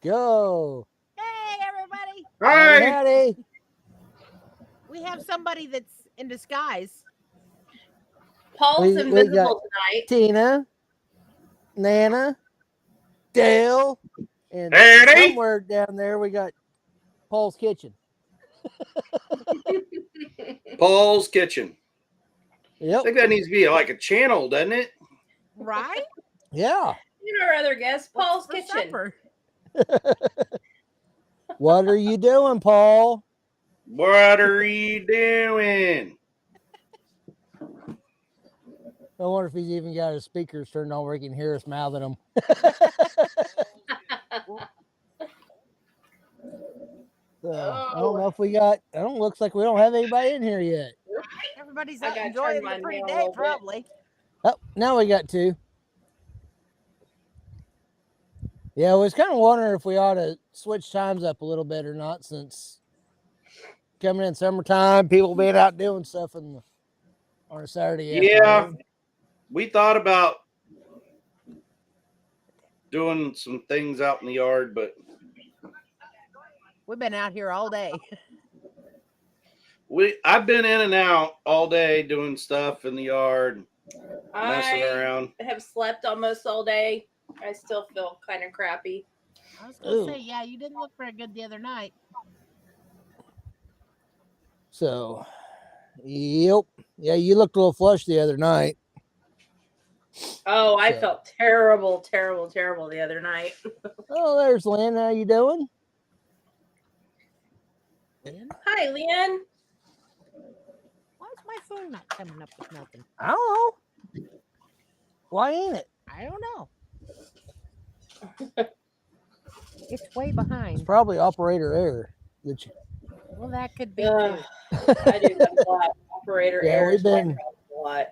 Go. Hey, everybody. Howdy, Hi. howdy. We have somebody that's in disguise. Paul's We got invisible tonight. Tina, Nana, Dale, and Raney. somewhere down there we got Paul's Kitchen. Paul's Kitchen. I Yep. think that needs to be like a channel, doesn't it? Right? Yeah. And our other guest, Paul's For Kitchen. supper. What are you doing, Paul? What are you doing? I wonder if he's even got his speakers turned on where he can hear us mouthing them. So, I don't know if we got. I don't. Looks like we don't have anybody in here yet. Everybody's I out gotta enjoying turn the mine pretty down a day, little bit. probably. Oh, now we got two. Yeah, I was kind of wondering if we ought to switch times up a little bit or not, since coming in summertime, people being out doing stuff on a Saturday Yeah, afternoon. we thought about doing some things out in the yard, but We've been out here all day. I've been in and out all day doing stuff in the yard, messing I around. have slept almost all day. I still feel kind of crappy. I was going to Ooh. say, yeah, you didn't look very good the other night. So, yep. Yeah, you looked a little flushed the other night. Oh, I So. felt terrible the other night. Oh, there's Lynn. How you doing? Lynn? Hi, Leanne. Why is my phone not coming up with nothing? I don't know. Why ain't it? I don't know. It's way behind. It's probably operator error. Well, that could be Ugh, too. I do have a lot. Operator Yeah, errors. we've been a lot.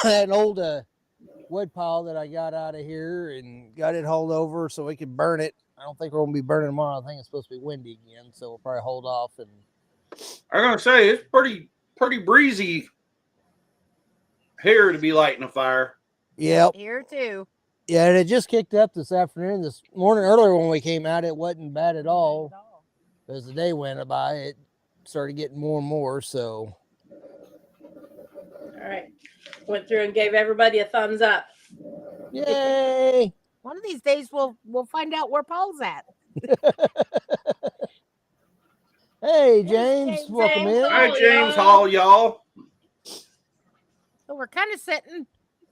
an old wood pile that I got out of here and got it hauled over so we could burn it. I don't think we're gonna be burning tomorrow. I think it's supposed to be windy again, so we'll probably hold off. And I'm gonna say it's pretty breezy here to be lighting a fire. yep, Here too. yeah, and it just kicked up this afternoon. This morning earlier when we came out, it wasn't bad at all. As the day went by, it started getting more and more. So, All right. Went through and gave everybody a thumbs up. yay! One of these days we'll find out where Paul's at. Hey, James, James. welcome James, in. Hi, Oh, James y'all. Hall, y'all. So we're kind of sitting,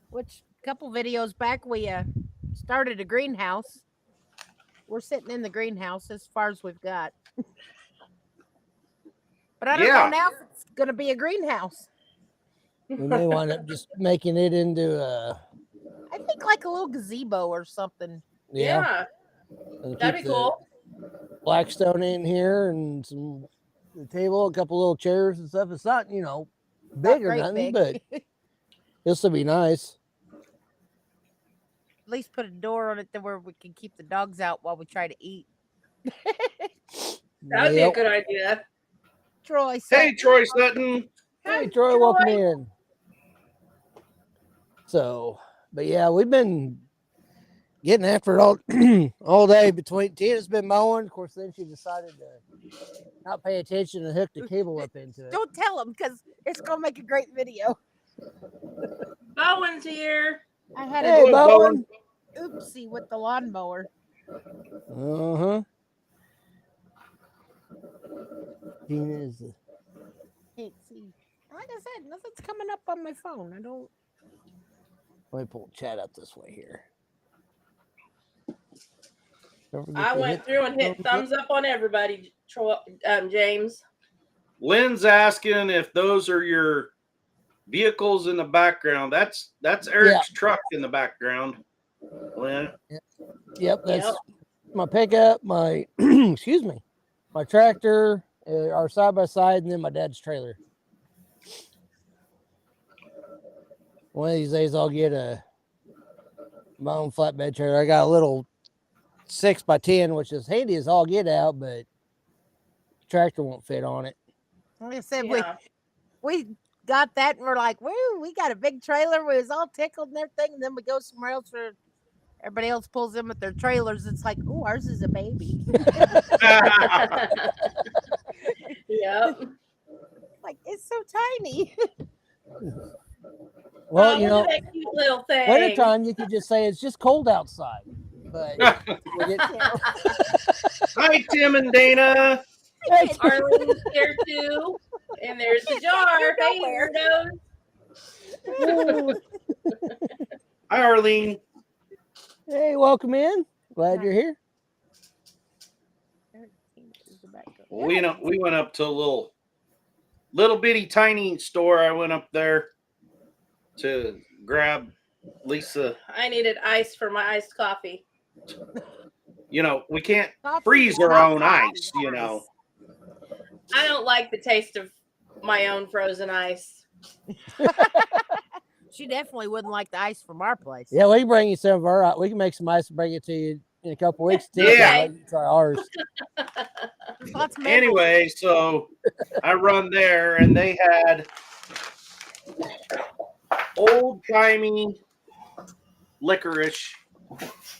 which a couple videos back we started a greenhouse. We're sitting in the greenhouse as far as we've got. But I don't know now if it's going to be a greenhouse. We may wind up just making it into a. I think like a little gazebo or something. Yeah. And That'd keep be the cool. Blackstone in here and the table, a couple little chairs and stuff. It's not, big or great nothing, big. but this will be nice. At least put a door on it to where we can keep the dogs out while we try to eat. That would be a good idea. Troy. Hey, Troy Sutton. Hey, Troy, welcome in. So, but yeah, we've been getting after it all day. Between Tina's been mowing, of course. Then she decided to not pay attention and hook the cable up into it. Don't tell them because it's gonna make a great video. Bowen's here. I had Hey, Bowen. Oopsie with the lawnmower. Tina is. Can't see. Like I said, nothing's coming up on my phone. I don't. Let me pull chat up this way here. I went through and hit thumbs up on everybody, Troy, James. Lynn's asking if those are your vehicles in the background. That's Eric's truck in the background. Lynn. Yep, that's my pickup, my excuse me, my tractor, our side by side, and then my dad's trailer. One of these days, I'll get my own flatbed trailer. I got a little 6x10, which is handy as all get out, but tractor won't fit on it. Like I said, we got that and we're like, woo, we got a big trailer. We was all tickled and everything. And then we go somewhere else Everybody else pulls in with their trailers. It's like, oh, ours is a baby. Yep. Like, it's so tiny. Well, you Look know, at that cute little thing. wintertime you could just say it's just cold outside. But we get, Hi, Tim and Dana. Arlene's here too. And there's the jar. Hey, weirdos. Hi, Arlene. hey, welcome in. Glad you're here. We went up to a little bitty tiny store. I went up there to grab Lisa. I needed ice for my iced coffee. You know, we can't Coffee freeze is our not own coffee, ice, you know. I don't like the taste of my own frozen ice. She definitely wouldn't like the ice from our place. Yeah, we can bring you some of our. We can make some ice and bring it to you in a couple weeks. Too, Yeah. Let you try ours. There's lots of memories. Anyway, so I run there and they had old-timey licorice,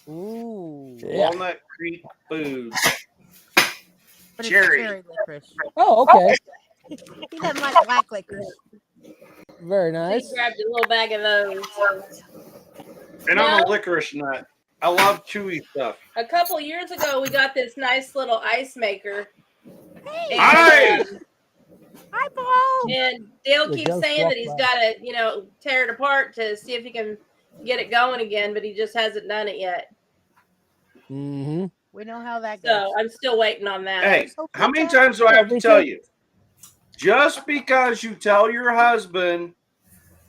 Ooh. Yeah. Walnut Creek Foods. But Cherry. it's cherry licorice. Oh, okay. He doesn't like black licorice. Very So nice. you grabbed a little bag of those. And I'm a licorice nut. I love chewy stuff. A couple years ago, we got this nice little ice maker. Hey, Hi. hi, Paul. And Dale Yeah, keeps Dale's saying that rough he's lad. got to, tear it apart to see if he can get it going again, but he just hasn't done it yet. Mm-hmm. We know how that goes. So I'm still waiting on that. Hey, how many times do I have to tell you? Just because you tell your husband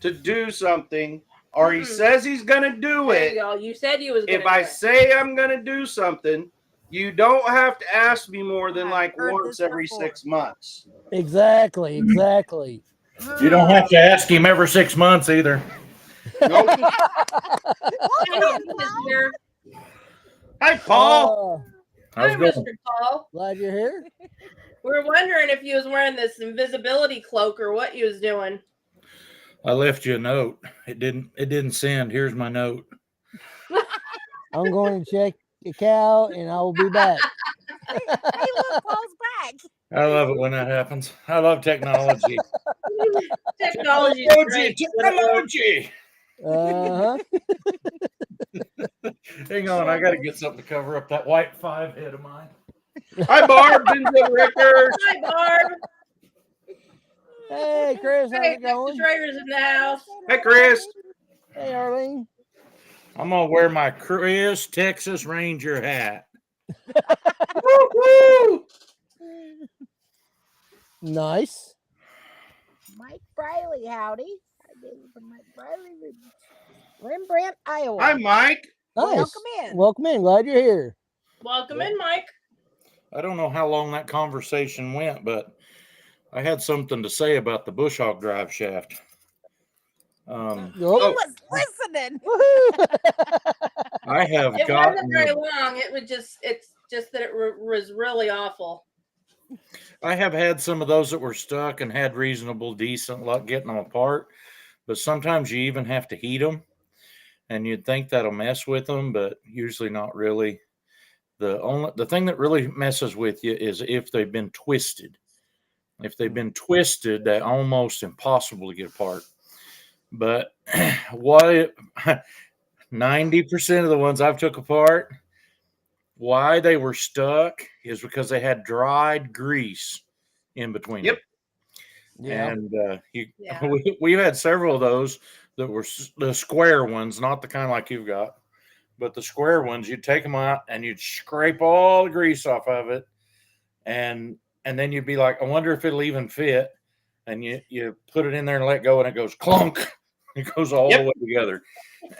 to do something or he says he's going to do There you it, go. You said you was going if to I do it. say I'm going to do something, you don't have to ask me more than I've like heard once this every before. 6 months. Exactly. Exactly. You don't have to ask him every 6 months either. Nope. Mr. Hi, Paul. Oh, How's Hi, it going? Mr. Paul. glad you're here. We were wondering if you was wearing this invisibility cloak or what you was doing. I left you a note. It didn't send. Here's my note. I'm going to check the cow and I will be back. Hey, look, Paul's back. I love it when that happens. I love technology. Technology is great. Technology. Uh-huh. Hang on, I got to get something to cover up that white 5 head of mine. Hi, Barb. Benjamin Rickers. Hi, Barb. Hey, Chris, how's Hey, it Texas going? Raiders in the house. Hey, Chris. Hey, Arlene. I'm gonna wear my Chris Texas Ranger hat. Woo-hoo. Nice. Mike Briley, howdy. I gave it from Mike Briley, Rembrandt, Iowa. Hi, Mike. Nice. Welcome in. Welcome in. Glad you're here. Welcome in, Mike. I don't know how long that conversation went, but I had something to say about the bush hog drive shaft. He Oh. was listening. I have It gotten. wasn't very long. It's just that it was really awful. I have had some of those that were stuck and had reasonable, decent luck getting them apart. But sometimes you even have to heat them, and you'd think that'll mess with them, but usually not really. The thing that really messes with you is if they've been twisted. If they've been twisted, they're almost impossible to get apart. But 90% of the ones I've took apart, why they were stuck is because they had dried grease in between. Yep. Yeah. And Yeah. we've had several of those that were the square ones, not the kind like you've got, but the square ones. You'd take them out and you'd scrape all the grease off of it, and then you'd be like, I wonder if it'll even fit. And you put it in there and let go, and it goes clunk. It goes all the way together.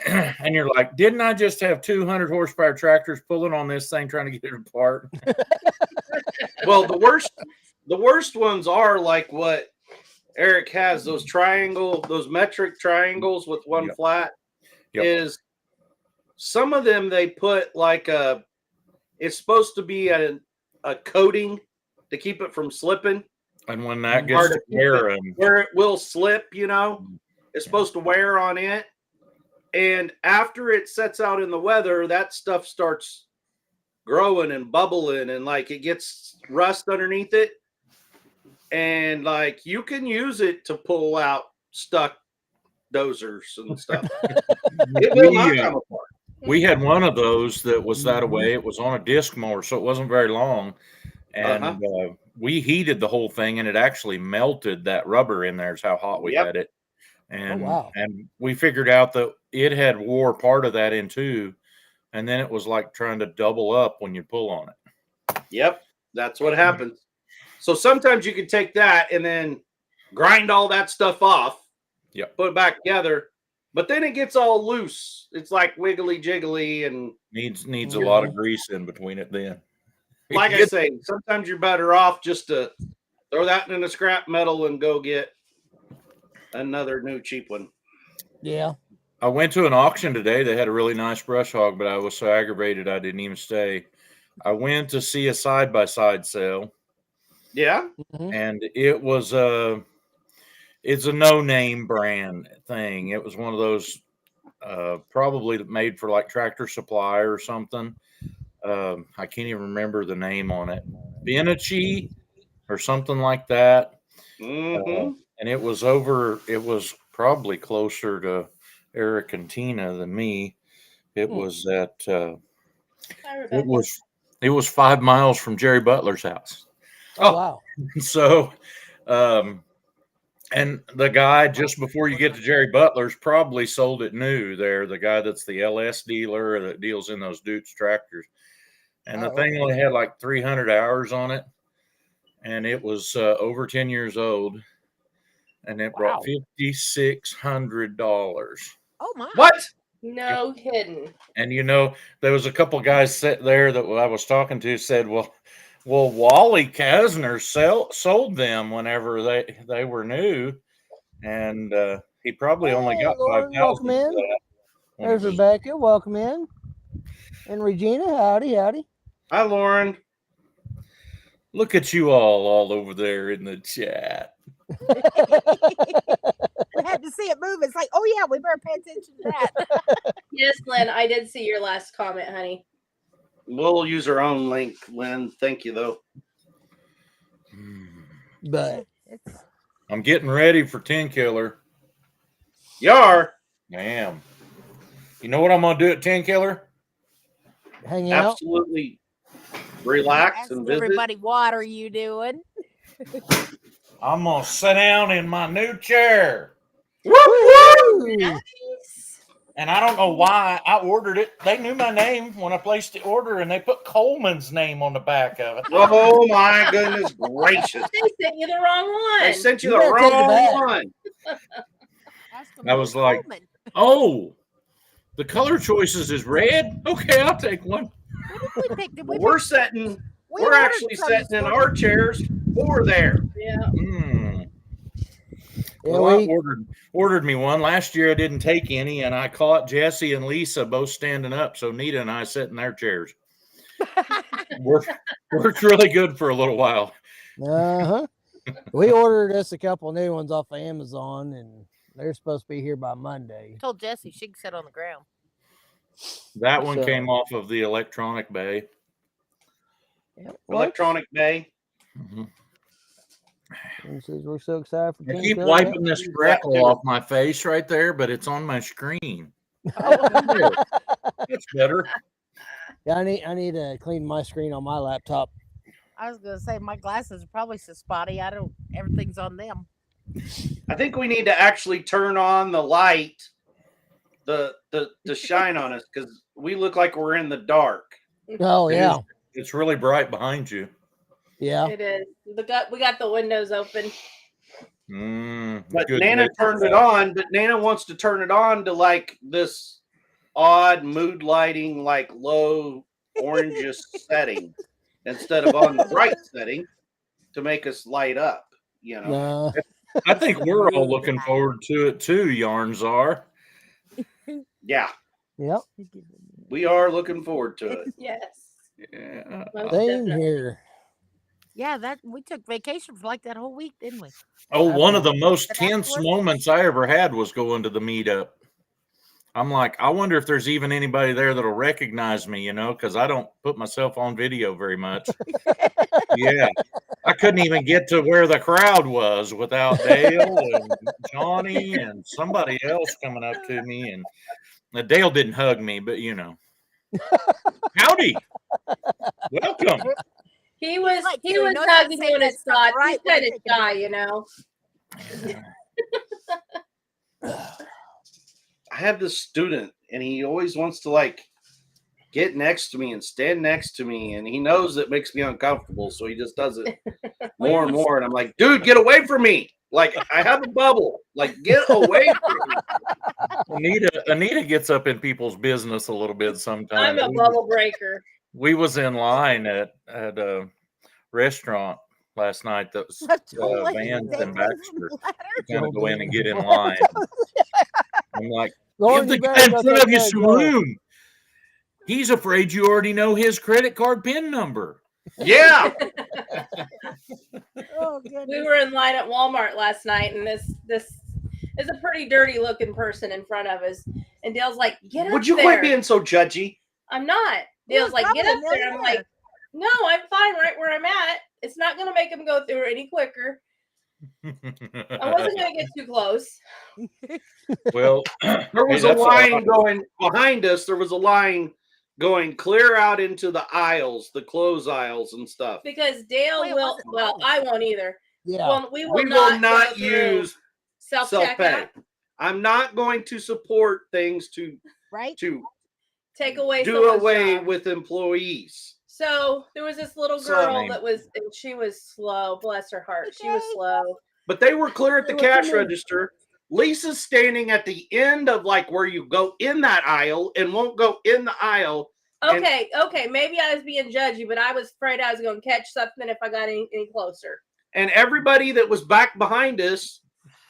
And you're like, didn't I just have 200 horsepower tractors pulling on this thing trying to get it apart? Well, the worst ones are like what Eric has, those metric triangles with one flat. Yep. Is some of them they put like it's supposed to be a coating to keep it from slipping. And when that gets to wear, where it will slip, it's supposed to wear on it. And after it sets out in the weather, that stuff starts growing and bubbling, and like it gets rust underneath it. And like you can use it to pull out stuck dozers and stuff. It will not come apart. We had one of those that was that Mhm. way. It was on a disc mower, so it wasn't very long. And we heated the whole thing, and it actually melted that rubber in there. Is how hot we had it. And wow. and we figured out that it had wore part of that in too, and then it was like trying to double up when you pull on it. Yep, that's what happens. So sometimes you can take that and then grind all that stuff off. Yep. Put it back together, but then it gets all loose. It's like wiggly jiggly, and Needs a lot of grease in between it. Then, like I say, sometimes you're better off just to throw that in the scrap metal and go get another new cheap one. Yeah. I went to an auction today. They had a really nice brush hog, but I was so aggravated I didn't even stay. I went to see a side-by-side sale. Yeah. And it was it's a no-name brand thing. It was one of those probably made for like Tractor Supply or something. I can't even remember the name on it. Benechi or something like that. And it was probably closer to Eric and Tina than me. It was at it was 5 miles from Jerry Butler's house. Oh, wow. So and the guy just before you get to Jerry Butler's probably sold it new there, the guy that's the LS dealer that deals in those Dukes tractors. And the thing only had like 300 hours on it, and it was over 10 years old, and it brought $5,600. Oh my! What? No kidding. And there was a couple guys sitting there that I was talking to said, well, Wally Kasner sold them whenever they were new, and he probably only got Lauren, 5,000. welcome in. There's Rebecca. Welcome in. And Regina, howdy. Hi, Lauren. Look at you all over there in the chat. We had to see it move. It's like, oh yeah, we better pay attention to that. Yes, Lynn, I did see your last comment, honey. We'll use our own link, Lynn. Thank you, though. But I'm getting ready for 10 Killer. You are? I am. You know what I'm going to do at 10 Killer? Hang out. Absolutely relax Ask and visit. everybody, what are you doing? I'm going to sit down in my new chair. Woo! And I don't know why I ordered it. They knew my name when I placed the order, and they put Coleman's name on the back of it. Oh, my goodness gracious. They sent you the wrong one. They sent you the better take it wrong back. one. I was like, oh, the color choices is red? Okay, I'll take one. What did we pick? Did we We're pick? setting. We We're ordered actually from the sitting in store. our chairs for there. Yeah. Well, I ordered me one. Last year I didn't take any, and I caught Jesse and Lisa both standing up. So Nita and I sat in their chairs. Worked really good for a little while. We ordered us a couple new ones off of Amazon, and they're supposed to be here by Monday. I told Jessie she can sit on the ground. That one came off of the electronic bay. Electronic bay. And says we're so excited for I keep wiping this freckle off my face right there, but it's on my screen. It's better. Yeah, I need to clean my screen on my laptop. I was gonna say my glasses are probably so spotty. Everything's on them. I think we need to actually turn on the light, the shine on us, because we look like we're in the dark. Oh yeah, it's really bright behind you. Yeah, it is. We got the windows open. But Nana turned it on. But Nana wants to turn it on to like this odd mood lighting, like low orangish setting, instead of on the bright setting to make us light up. I think we're all looking forward to it too, Yarn Czar. Yeah. Yep. We are looking forward to it. Yes. Yeah. Same here. Yeah, that we took vacation for like that whole week, didn't we? Oh, one of the most tense moments I ever had was going to the meetup. I'm like, I wonder if there's even anybody there that'll recognize me, because I don't put myself on video very much. Yeah. I couldn't even get to where the crowd was without Dale and Johnny and somebody else coming up to me. And Dale didn't hug me, but howdy. Welcome. He was Like, he you was know, hugging say you in that his stuff thoughts. right He's kind when of they shy, I have this student, and he always wants to like get next to me and stand next to me, and he knows it makes me uncomfortable, so he just does it more and more. And I'm like, dude, get away from me! Like, I have a bubble. Like, get away from me. Anita gets up in people's business a little bit I'm sometimes. a bubble breaker. We was in line at a restaurant last night that was Vance and Baxter. Kind of go in and get in line. I'm like, Lauren, give the you guy better in go front take of you care of some Joe. room. He's afraid you already know his credit card PIN number. Yeah. Oh, We goodness. were in line at Walmart last night, and this is a pretty dirty looking person in front of us. And Dale's like, "Get up Would you there." quit being so judgy? I'm not. He Dale's was like, "Get probably up there." I'm like, "No, I'm fine right where I'm at. It's not gonna make him go through any quicker. I wasn't gonna get too close." Well, There was a that's line going behind us. There was a line going clear out into the aisles, the clothes aisles and stuff. Because Dale Wait, it will. wasn't Well, long. I won't either. Yeah. Well, we will We will not not go through use self self-pay. checkout. I'm not going to support things to Right? Take away do someone's away job. with employees. So there was this little So- girl that was, and she was slow. Bless her heart, she was Okay. slow. But they were clear at the Hey, what's your cash name? register. Lisa's standing at the end of like where you go in that aisle and won't go in the aisle. And- Okay. Maybe I was being judgy, but I was afraid I was going to catch something if I got any closer. And everybody that was back behind us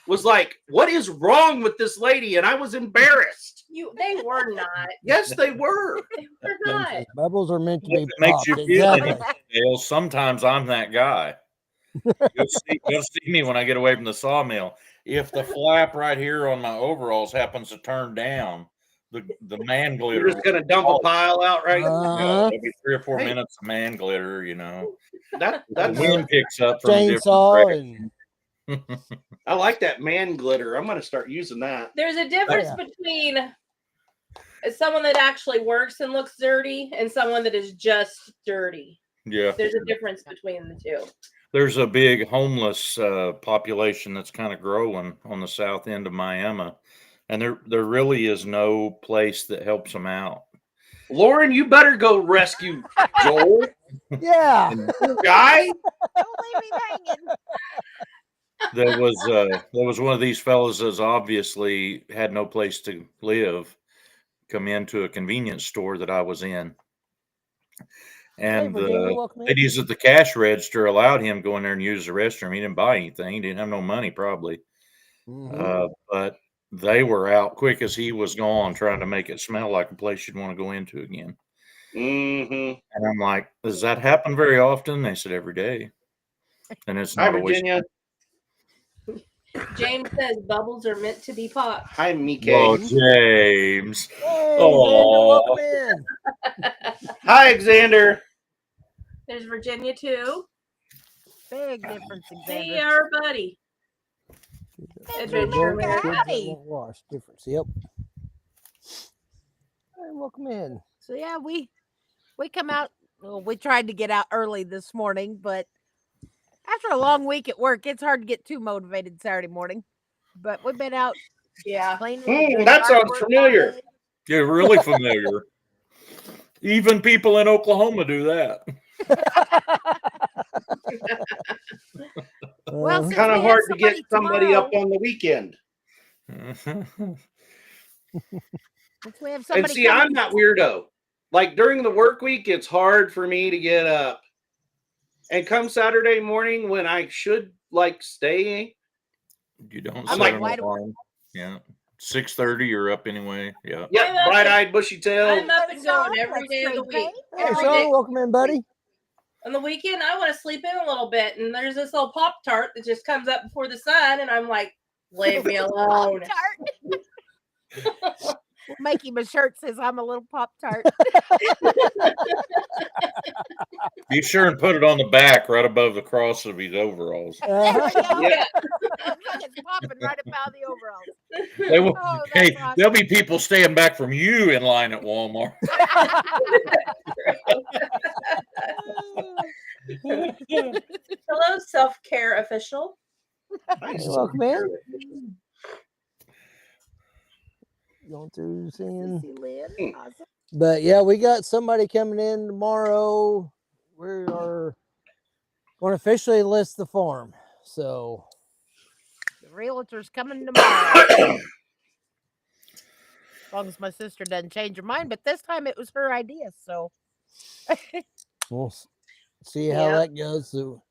was like, what is wrong with this lady? And I was embarrassed. They were not. Yes, they were. They were not. Bubbles are meant to If be it makes popped. you feel Exactly. any Dale, sometimes I'm that guy. You'll see me when I get away from the sawmill. If the flap right here on my overalls happens to turn down, the man glitter. You're just gonna dump a pile out, right? Every 3 or 4 Hey. minutes of man glitter, That The that's wind picks up from a different Chainsaw direction. and I like that man glitter. I'm gonna start using that. There's a difference Yeah. between someone that actually works and looks dirty and someone that is just dirty. Yeah. There's a difference between the two. There's a big homeless population that's kind of growing on the south end of Miami, and there really is no place that helps them out. Lauren, you better go rescue Joel, yeah. guy. Don't leave me hanging. There was one of these fellows that's obviously had no place to live, come into a convenience store that I was in, and Virginia, welcome in. ladies at the cash register allowed him to go in there and use the restroom. He didn't buy anything. He didn't have no money probably. Mhm. But they were out quick as he was gone, trying to make it smell like a place you'd want to go into again. Mm-hmm. And I'm like, does that happen very often? They said every day. And it's Hi, not always. Virginia. James says bubbles are meant to be popped. Hi, Mike. Oh, James. Hey, Aw. Xander, welcome in. Hi, Xander. There's Virginia too. Big difference, Hey, Xander. our buddy. Adventure Kids that Howdy. won't wash. Difference. Yep. Hey, welcome in. So yeah, we come out. Well, we tried to get out early this morning, but after a long week at work, it's hard to get too motivated Saturday morning. But we've been out Yeah. playing. That sounds familiar. You're really familiar. Even people in Oklahoma do that. Well, since Kind we of have hard to get somebody up tomorrow- on the weekend. Since we have somebody And see, coming- I'm that weirdo. Like during the work week, it's hard for me to get up. And come Saturday morning when I should like stay, You don't I'm set like an wide alarm. Yeah. 6:30, you're up anyway. Yeah. yeah, I'm up bright-eyed, bushy tail. I'm up and going every day of the week. Hey, Every Sean, day. welcome in, buddy. On the weekend, I want to sleep in a little bit, and there's this little Pop Tart that just comes up before the sun, and I'm like, leave me alone. We'll make him a shirt that says I'm a little Pop Tart. Be sure and put it on the back right above the cross of his overalls. There we go. Yeah. Looks like it's popping right about the overalls. They will, Oh, that's hey, awesome. there'll be people staying back from you in line at Walmart. Hello, self-care official. You're welcome, man. Going through seeing. Sissy Lynn, awesome. But yeah, we got somebody coming in tomorrow. We are going to officially list the farm. So The realtor's coming tomorrow. As long as my sister doesn't change her mind, but this time it was her idea. So we'll see how Yep. that goes. So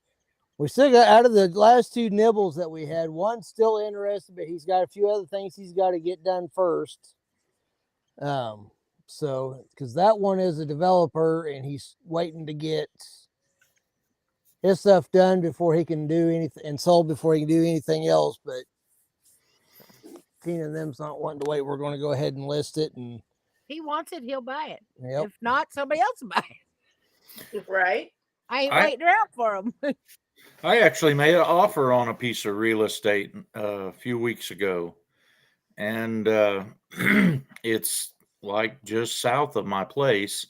we still got, out of the last two nibbles that we had, one's still interested, but he's got a few other things he's got to get done first. So because that one is a developer and he's waiting to get his stuff done before he can do anything and sold before he can do anything else. But Tina and them's not wanting to wait. We're going to go ahead and list it. And he wants it, he'll buy it. yep, If not, somebody else will buy it. Right? I ain't I- waiting around for him. I actually made an offer on a piece of real estate a few weeks ago, and it's like just south of my place,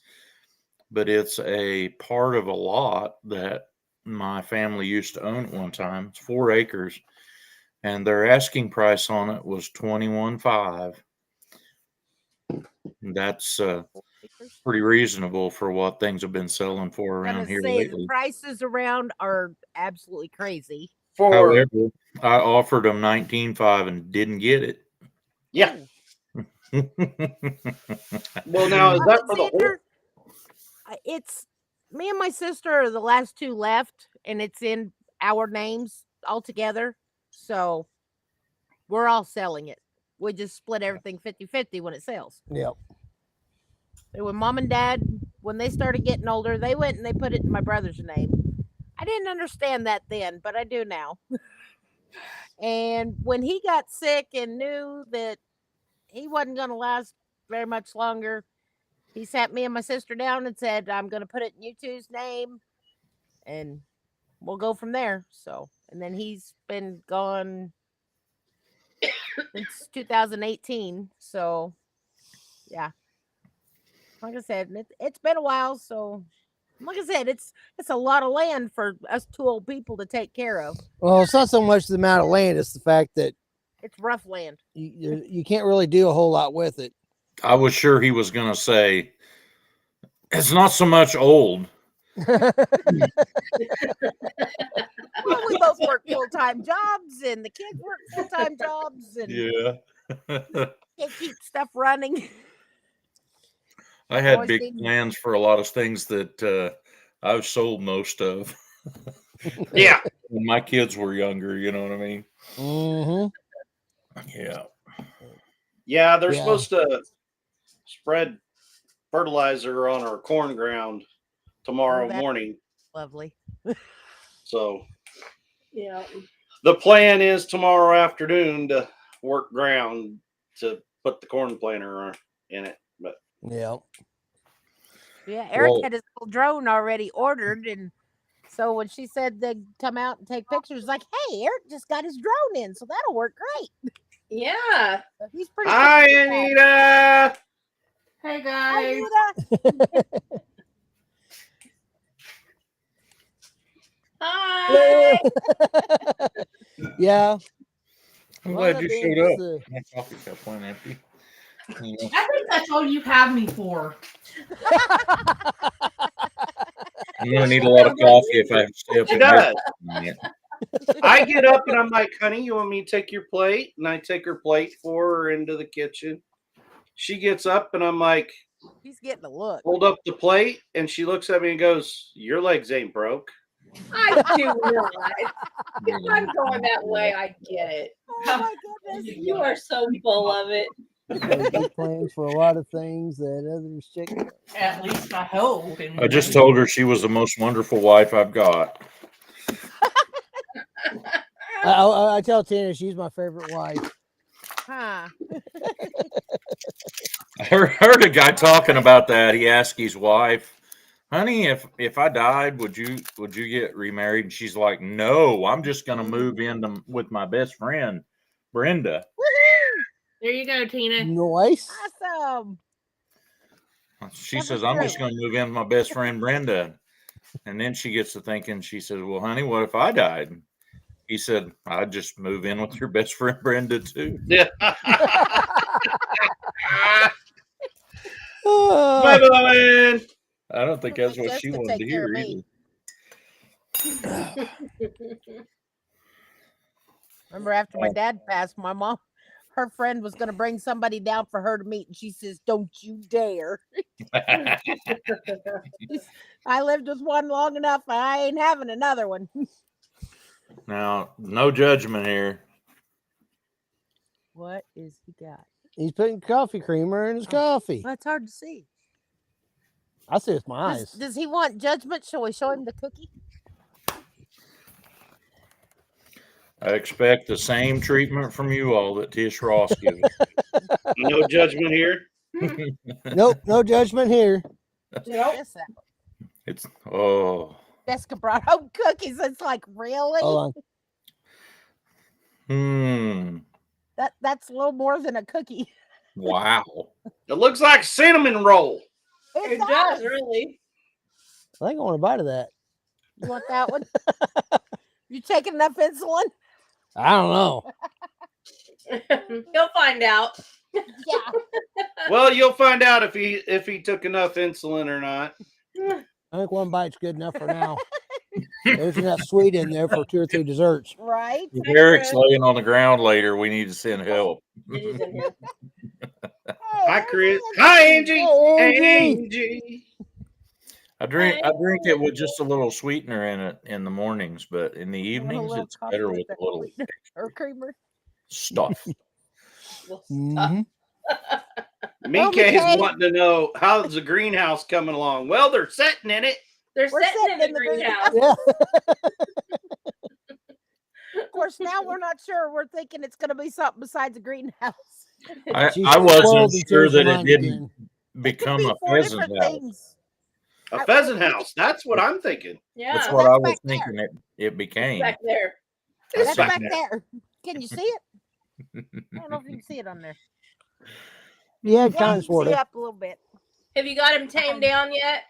but it's a part of a lot that my family used to own at one time. It's 4 acres, and their asking price on it was $21,500. That's pretty reasonable for what things have been selling for I'm around gonna here say lately. the prices around are absolutely crazy. For However, I offered them 19,500 and didn't get it. yeah. Well, now is that for the whole? Alexander, it's me and my sister are the last two left, and it's in our names all together. So we're all selling it. We just split everything 50-50 when it sells. yep. And when mom and dad, when they started getting older, they went and they put it in my brother's name. I didn't understand that then, but I do now. And when he got sick and knew that he wasn't going to last very much longer, he sat me and my sister down and said, I'm going to put it in you two's name and we'll go from there. So, and then he's been gone since 2018. So, yeah. Like I said, it's been a while. So, like I said, it's a lot of land for us two old people to take care of. Well, it's not so much the amount of land; it's the fact that It's rough land. you can't really do a whole lot with it. I was sure he was going to say, it's not so much old. Well, we both work full-time jobs, and the kids work full-time jobs, and can't keep stuff running. I had Always big need- plans for a lot of things that I've sold most of Yeah. when my kids were younger. You know what I mean? Mm-hmm. Yeah. Yeah, they're Yeah. supposed to spread fertilizer on our corn ground tomorrow that- morning. Lovely. So Yeah. the plan is tomorrow afternoon to work ground to put the corn planter in it. But Yeah. Yeah, Eric Well- had his little drone already ordered, and so when she said they'd come out and take pictures, like, hey, Eric just got his drone in, so that'll work great. Yeah. So he's pretty. hi, quick with that. Anita. Hey Hi, guys. Anita. Hi. Yeah. I'm Well, glad that you being showed up. the- My coffee cup went empty. You know, I think that's all you have me for. I'm going to need a lot of coffee if I have to stay up She at night. does. Yeah. I get up and I'm like, honey, you want me to take your plate? And I take her plate for her into the kitchen. She gets up and I'm like, He's getting a look. hold up the plate. And she looks at me and goes, your legs ain't broke. I do not. If I'm going that way, I get it. Oh my goodness. You are so full of it. There's big plans for a lot of things that others check. At least I hope. I just told her she was the most wonderful wife I've got. I tell Tina she's my favorite wife. Huh. I heard a guy talking about that. He asked his wife, "Honey, if I died, would you get remarried?" And she's like, "No, I'm just gonna move in with my best friend, Brenda." Woohoo! There you go, Tina. Nice. Awesome. She That says, was "I'm just true. gonna move in with my best friend, Brenda." And then she gets to thinking. She says, "Well, honey, what if I died?" He said, "I'd just move in with your best friend, Brenda, too." Yeah. Oh, Bye, man. I don't think that's what Just she to wanted to take care hear of me. either. Remember, after my dad passed, my mom, her friend was going to bring somebody down for her to meet, and she says, "Don't you dare." I lived with one long enough. I ain't having another one. Now, no judgment here. What is he got? he's putting coffee creamer in his coffee. Well, it's hard to see. I see it with my eyes. Does he want judgment? Shall we show him the cookie? I expect the same treatment from you all that Tish Ross gives. No judgment here. Nope, no judgment here. Nope. Yes, that It's Jessica brought home cookies. It's like, really? Hold on. That's a little more than a cookie. Wow. It looks like cinnamon roll. It does, really. I think I want a bite of that. You want that one? You taking enough insulin? I don't know. You'll find out. Yeah. Well, you'll find out if he took enough insulin or not. I think one bite's good enough for now. There's enough sweet in there for 2 or 3 desserts. Right? If Eric's laying on the ground later, we need to send help. It is in here. Hi, Chris. Hi, Angie. Hey, Angie. Angie. I drink it with just a little sweetener in it in the mornings, but in the You want a evenings little it's coffee better with with a that little sweetener or creamer? stuff. Mhm. Mika Mikay. is wanting to know how's the greenhouse coming along. Well, they're sitting in it. They're We're sitting in the greenhouse. Yeah. Of course, now we're not sure. We're thinking it's going to be something besides a greenhouse. I She's wasn't spoiled and sure changed her that it mind didn't again. It could become be a 4 pheasant different house. things. A pheasant house. That's what I'm thinking. Yeah, That's what That's I was back there. thinking it became. back there. That's That's back there. Can you see it? I don't know if you can see it on there. Yeah, Yeah, kind you of, can sort see of. up a little bit. Have you got him tamed down yet?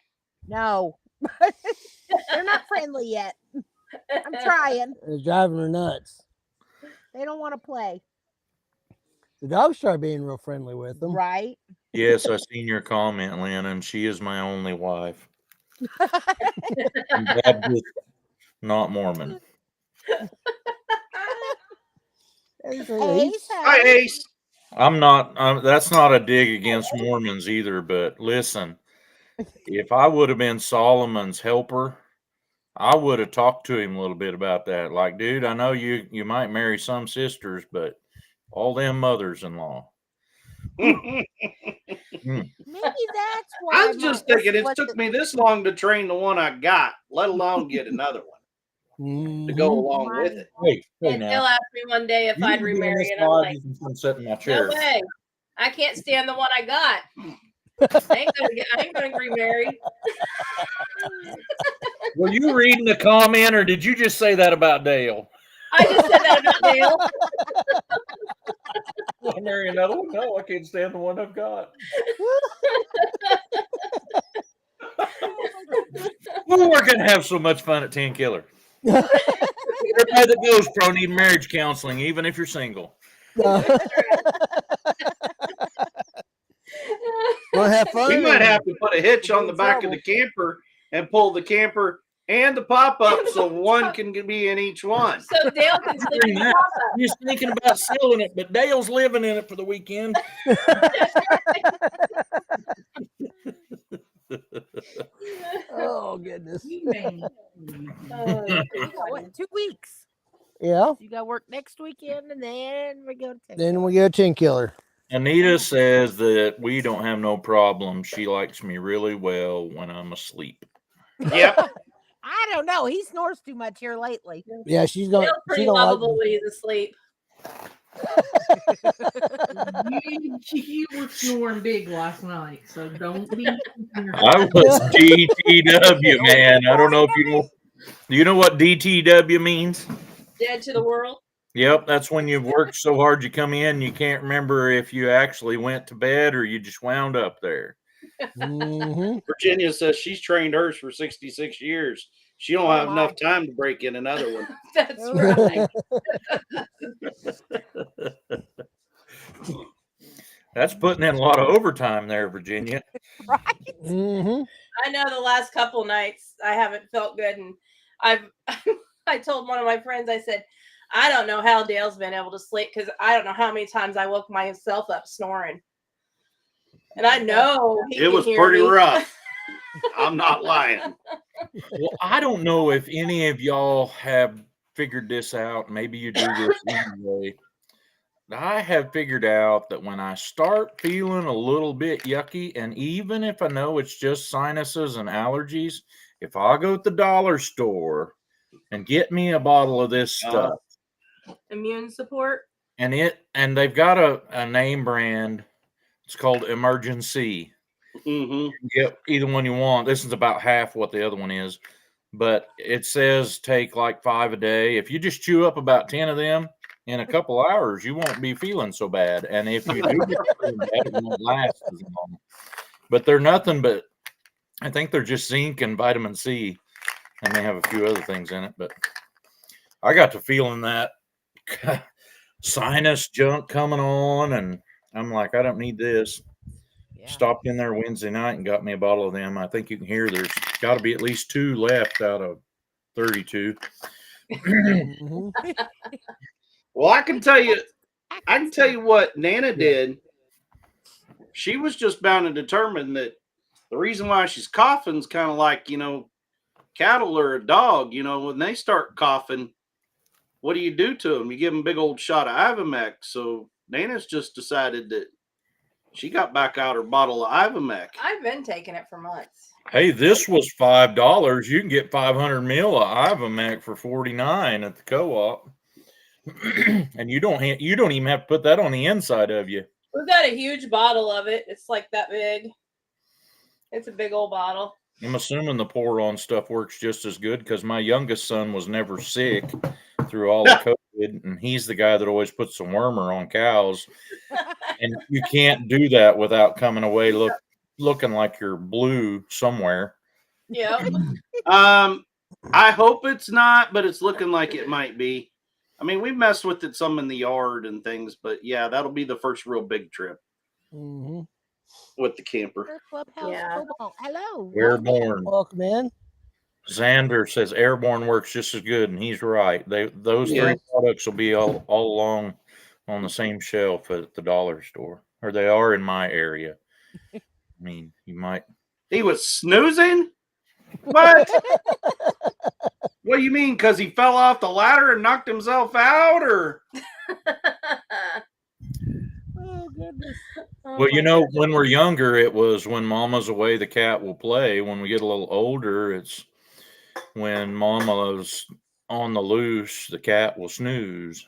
No. They're not friendly yet. I'm trying. It's driving her nuts. They don't want to play. The dogs start being real friendly with them. Right? Yes, I seen your comment, Lynn, and she is my only wife. I'm Baptist, not Mormon. There's Ace, Hi, hey. Ace. I'm not. That's not a dig against Mormons either. But listen, if I would have been Solomon's helper, I would have talked to him a little bit about that. Like, dude, I know you might marry some sisters, but all them mothers-in-law. Maybe that's why. I was just thinking it took me this long to train the one I got, let alone get another one to go Mhm. along with it. Hey And now. they'll ask me one day if You I'd can be in remarry, this and I'm live, like, you can come sit in my no chair. way. I can't stand the one I got. I ain't gonna remarry. Were you reading the comment, or did you just say that about Dale? I just said that about Dale. Want to marry another one? No, I can't stand the one I've got. Well, we're gonna have so much fun at 10 Killer. Everybody that goes pro need marriage counseling, even if you're single. Want to have fun? We might or- have to put a hitch We'll on be the in back of trouble. the camper and pull the camper and the pop up so one can be in each one. So Dale can sleep in the Yeah. pop-up. I'm just thinking about selling it, but Dale's living in it for the weekend. Oh goodness. You mean. You got what, 2 weeks? Yeah. You got work next weekend, and then we go to Texas. Then we go 10 Killer. Anita says that we don't have no problem. She likes me really well when I'm asleep. Yep. I don't know. He snores too much here lately. Yeah, she's going. Dale's She pretty don't lovable like. when he's asleep. You were snoring big last night, so don't be. I was DTW, man. I don't know if you know. Do you know what DTW means? Dead to the world. Yep, that's when you've worked so hard you come in, you can't remember if you actually went to bed or you just wound up there. Mhm. Virginia says she's trained hers for 66 years. She don't have enough time to break in another one. That's Oh, right. That's putting in a lot of overtime there, Virginia. right. Mhm. I know the last couple nights I haven't felt good, and I've I told one of my friends, I said, I don't know how Dale's been able to sleep because I don't know how many times I woke myself up snoring, and I know he It can was hear pretty me. rough. I'm not lying. Well, I don't know if any of y'all have figured this out. Maybe you do this anyway. I have figured out that when I start feeling a little bit yucky, and even if I know it's just sinuses and allergies, if I go to the dollar store and get me a bottle of this stuff, Immune support. and they've got a name brand, it's called Emergency. Mm-hmm. Get either one you want. This is about half what the other one is, but it says take like 5 a day. If you just chew up about 10 of them in a couple hours, you won't be feeling so bad. And if you do get feeling bad, it won't last as long. But they're nothing but, I think they're just zinc and vitamin C, and they have a few other things in it. But I got to feeling that sinus junk coming on, and I'm like, I don't need this. Yeah. Stopped in there Wednesday night and got me a bottle of them. I think you can hear there's got to be at least 2 left out of 32. Mhm. Well, I can tell you what Nana did. She was just bound and determined that the reason why she's coughing is kind of like, cattle or a dog. When they start coughing, what do you do to them? You give them a big old shot of Ivomec. So Nana's just decided that she got back out her bottle of Ivomec. I've been taking it for months. Hey, this was $5. You can get 500 mil of Ivomec for $49 at the co-op, and you don't even have to put that on the inside of you. We've got a huge bottle of it. It's like that big. It's a big old bottle. I'm assuming the pour-on stuff works just as good because my youngest son was never sick through all the COVID, and he's the guy that always puts the wormer on cows. And you can't do that without coming away looking like you're blue somewhere. Yep. I hope it's not, but it's looking like it might be. I mean, we messed with it some in the yard and things, but yeah, that'll be the first real big trip Mhm. with the camper. Air Clubhouse Yeah. Cobalt. Hello. Airborne. Welcome in. Xander says Airborne works just as good, and he's right. Those Yeah. 3 products will be all along on the same shelf at the dollar store, or they are in my area. I mean, you might. He was snoozing? What? What do you mean? Because he fell off the ladder and knocked himself out, or? Oh goodness. Well, when we're younger, it was when Mama's away, the cat will play. When we get a little older, it's when Mama's on the loose, the cat will snooze.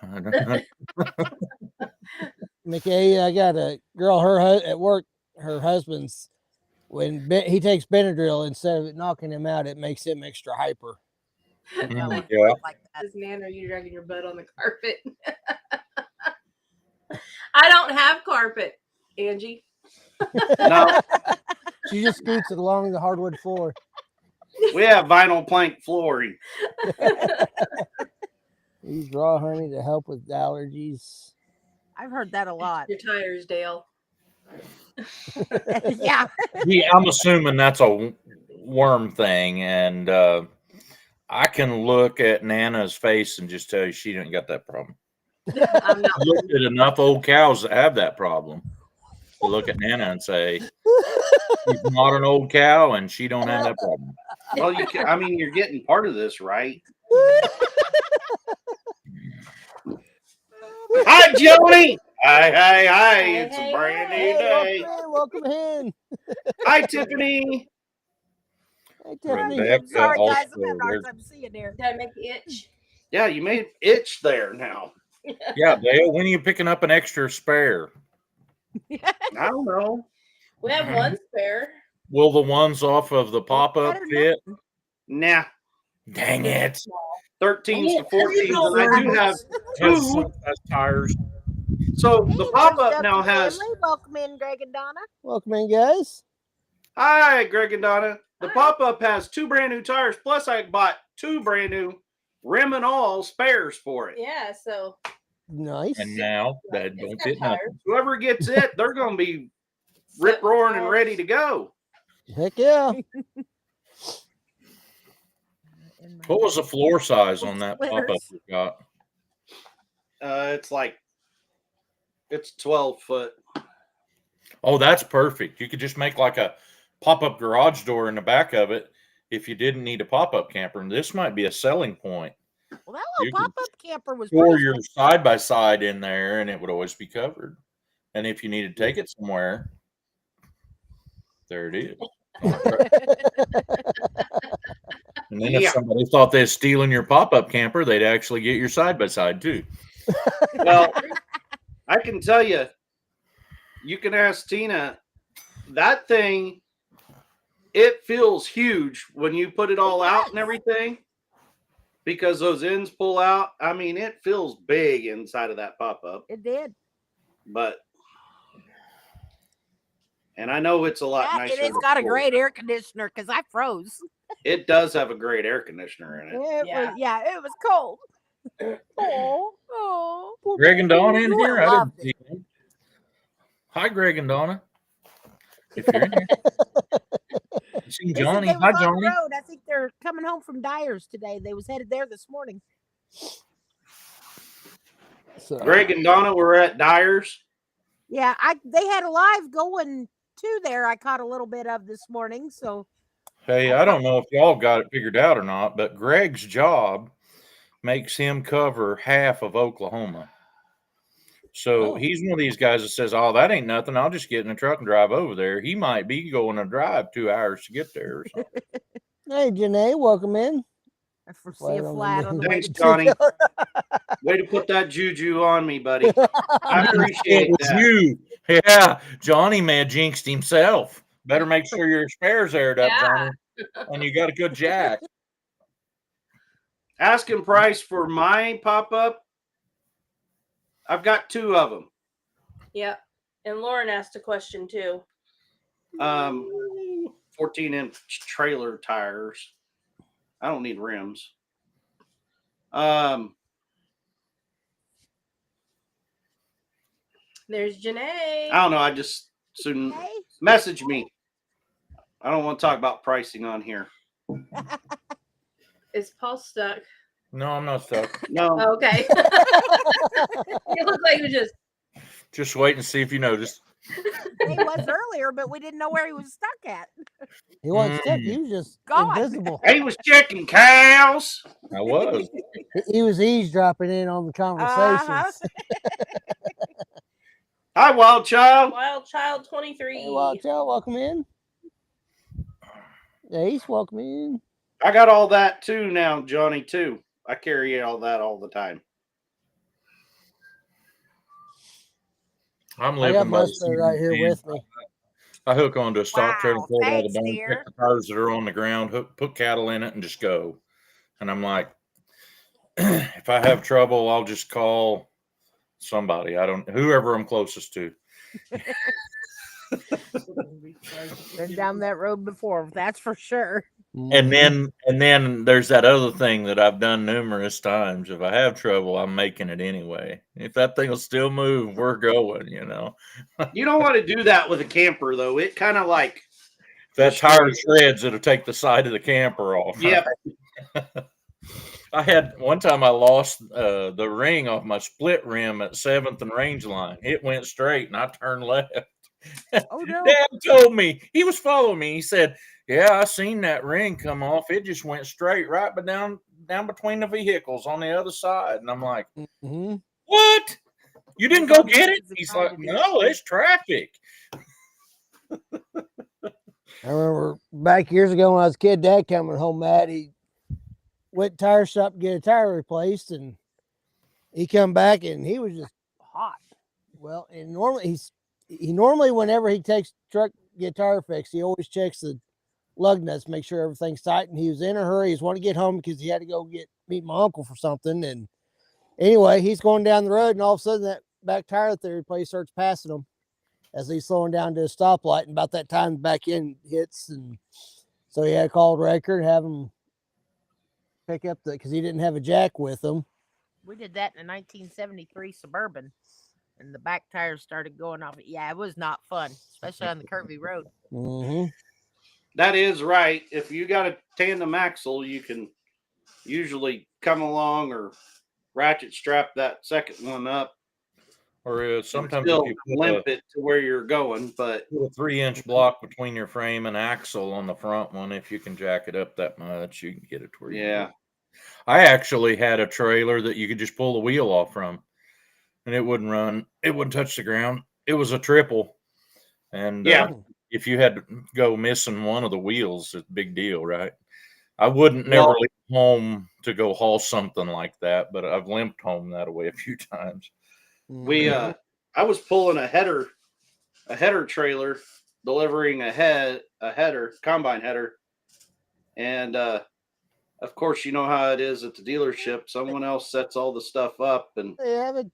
McKay, I got a girl. At work, her husband's when he takes Benadryl, instead of it knocking him out, it makes him extra hyper. Yeah. Mm, yeah. Like that. This man, are you dragging your butt on the carpet? I don't have carpet, Angie. No, She just scoots it along the hardwood floor. we have vinyl plank flooring. Use raw honey to help with allergies. I've heard that a lot. Your tires, Dale. Yeah. Yeah, I'm assuming that's a worm thing, and I can look at Nana's face and just tell you she didn't got that problem. I'm not. I looked at enough old cows that have that problem. You look at Nana and say, she's not an old cow, and she don't have that problem. Well, you're getting part of this, right? Hi, Joni. Hi. It's a brand new day. Welcome in. Hi, Tiffany. Hey, Tiffany. Rebecca Sorry, guys. also, I'm having a hard there's- time seeing there. Did I make you itch? Yeah, you made it itch there now. Yeah, Dale, when are you picking up an extra spare? I don't know. We have one spare. Will the ones off of the pop-up better fit? Nah, Dang it. 13s to 14s, don't and I do have Has, two. has tires. So Hey, the there's pop-up Duck now and has. family. Welcome in, Greg and Donna. Welcome in, guys. Hi, Greg and Donna. The Hi. pop-up has 2 brand new tires. Plus, I bought 2 brand new rim and all spares for it. Yeah, so Nice. And now that it's don't got fit tires. nothing. Whoever gets it, they're going to be rip roaring and ready to go. Heck yeah. What was the floor size on that pop-up you got? It's 12 foot. Oh, that's perfect. You could just make like a pop-up garage door in the back of it if you didn't need a pop-up camper. And this might be a selling point. Well, that You little could pop-up camper was Store pretty your side-by-side in there and it would always be covered. And if you need to take it somewhere, there it is. And then if Yeah. somebody thought they were stealing your pop-up camper, they'd actually get your side-by-side too. Well, I can tell you, you can ask Tina, that thing, it feels huge when you put it all out and everything because those ends pull out. I mean, it feels big inside of that pop-up, It did. and I know it's a lot Yeah, nicer. it has than got a before. great air conditioner because I froze. It does have a great air conditioner in it. It was cold. Oh. Greg and Donna in You here? would've I didn't loved see them. Hi, Greg and Donna. If you're in here. You seen They said Johnny? they Hi, was on Johnny. the road. I think they're coming home from Dyer's today. They was headed there this morning. So, Greg and Donna were at Dyer's. Yeah, they had a live going to there. I caught a little bit of this morning. So Hey, I don't know if y'all got it figured out or not, but Greg's job makes him cover half of Oklahoma. So he's one of these guys that says, "Oh, that ain't nothing. I'll just get in a truck and drive over there." He might be going to drive 2 hours to get there or something. hey, Janae, welcome in. I foresee a flat on the way Thanks, to Johnny. Way to put that juju on me, buddy. I appreciate It was that. you. Yeah, Johnny may have jinxed himself. Better make sure your spares aired up, Yeah. Johnny. And you got a good jack. Asking price for my pop-up. I've got 2 of them. Yep. And Lauren asked a question too. 14-inch trailer tires. I don't need rims. There's Janae. I don't know. I just soon Hey. message me. I don't want to talk about pricing on here. Is Paul stuck? No, I'm not stuck. No. Oh, okay. It looks like you Just wait and see if you notice. He was earlier, but we didn't know where he was stuck at. He wasn't stuck. He was just Gone. invisible. He was checking cows. I was. He was eavesdropping in on the conversations. Hi, Wild Child. Wild Child 23. Hey, Wild Child, welcome in. Ace, welcome in. I got all that too now, Johnny, too. I carry all that all the time. I'm I got living by the Mustard right here scene. with me. I hook onto a stock trailer, Wow, pull it out of thanks, the bone, dear. pick the tires that are on the ground, put cattle in it, and just go. And I'm like, if I have trouble, I'll just call somebody. Whoever I'm closest to. Been down that road before, that's for sure. And then there's that other thing that I've done numerous times. If I have trouble, I'm making it anyway. If that thing will still move, we're going, you know. You don't want to do that with a camper, though. It kind of like. If that tire shreds, it'll take the side of the camper off. Yep. I had one time I lost the ring off my split rim at 7th and Range Line. It went straight and I turned left. Oh no. Dad told me, he was following me. He said, "Yeah, I seen that ring come off. It just went straight right but down between the vehicles on the other side." And I'm like, "What? You didn't go get it?" He's like, "No, it's traffic." I remember back years ago when I was a kid, Dad coming home mad. He went to tire shop to get a tire replaced, and He come back and he was just hot. Well, and normally he normally whenever he takes truck get tire fixed, he always checks the lug nuts, make sure everything's tight. And he was in a hurry. He was wanting to get home because he had to go meet my uncle for something. And anyway, he's going down the road, and all of a sudden that back tire that they replaced starts passing him as he's slowing down to a stoplight. And about that time, the back end hits, and so he had to call the wrecker and have him pick up because he didn't have a jack with him. We did that in a 1973 Suburban, and the back tires started going off. Yeah, it was not fun, especially on the curvy road. Mm-hmm. That is right. If you got a tandem axle, you can usually come along or ratchet strap that second one up. Or sometimes still if you put limp it to where you're going, but a 3-inch block between your frame and axle on the front one, if you can jack it up that much, you can get it to where you yeah. go. I actually had a trailer that you could just pull the wheel off from, and it wouldn't run. It wouldn't touch the ground. It was a triple, and Yeah. if you had to go missing one of the wheels, it's a big deal, right? I wouldn't Well- never leave home to go haul something like that, but I've limped home that way a few times. We I was pulling a header trailer, delivering a header, combine header. And of course, you know how it is at the dealership. Someone else sets all the stuff up, and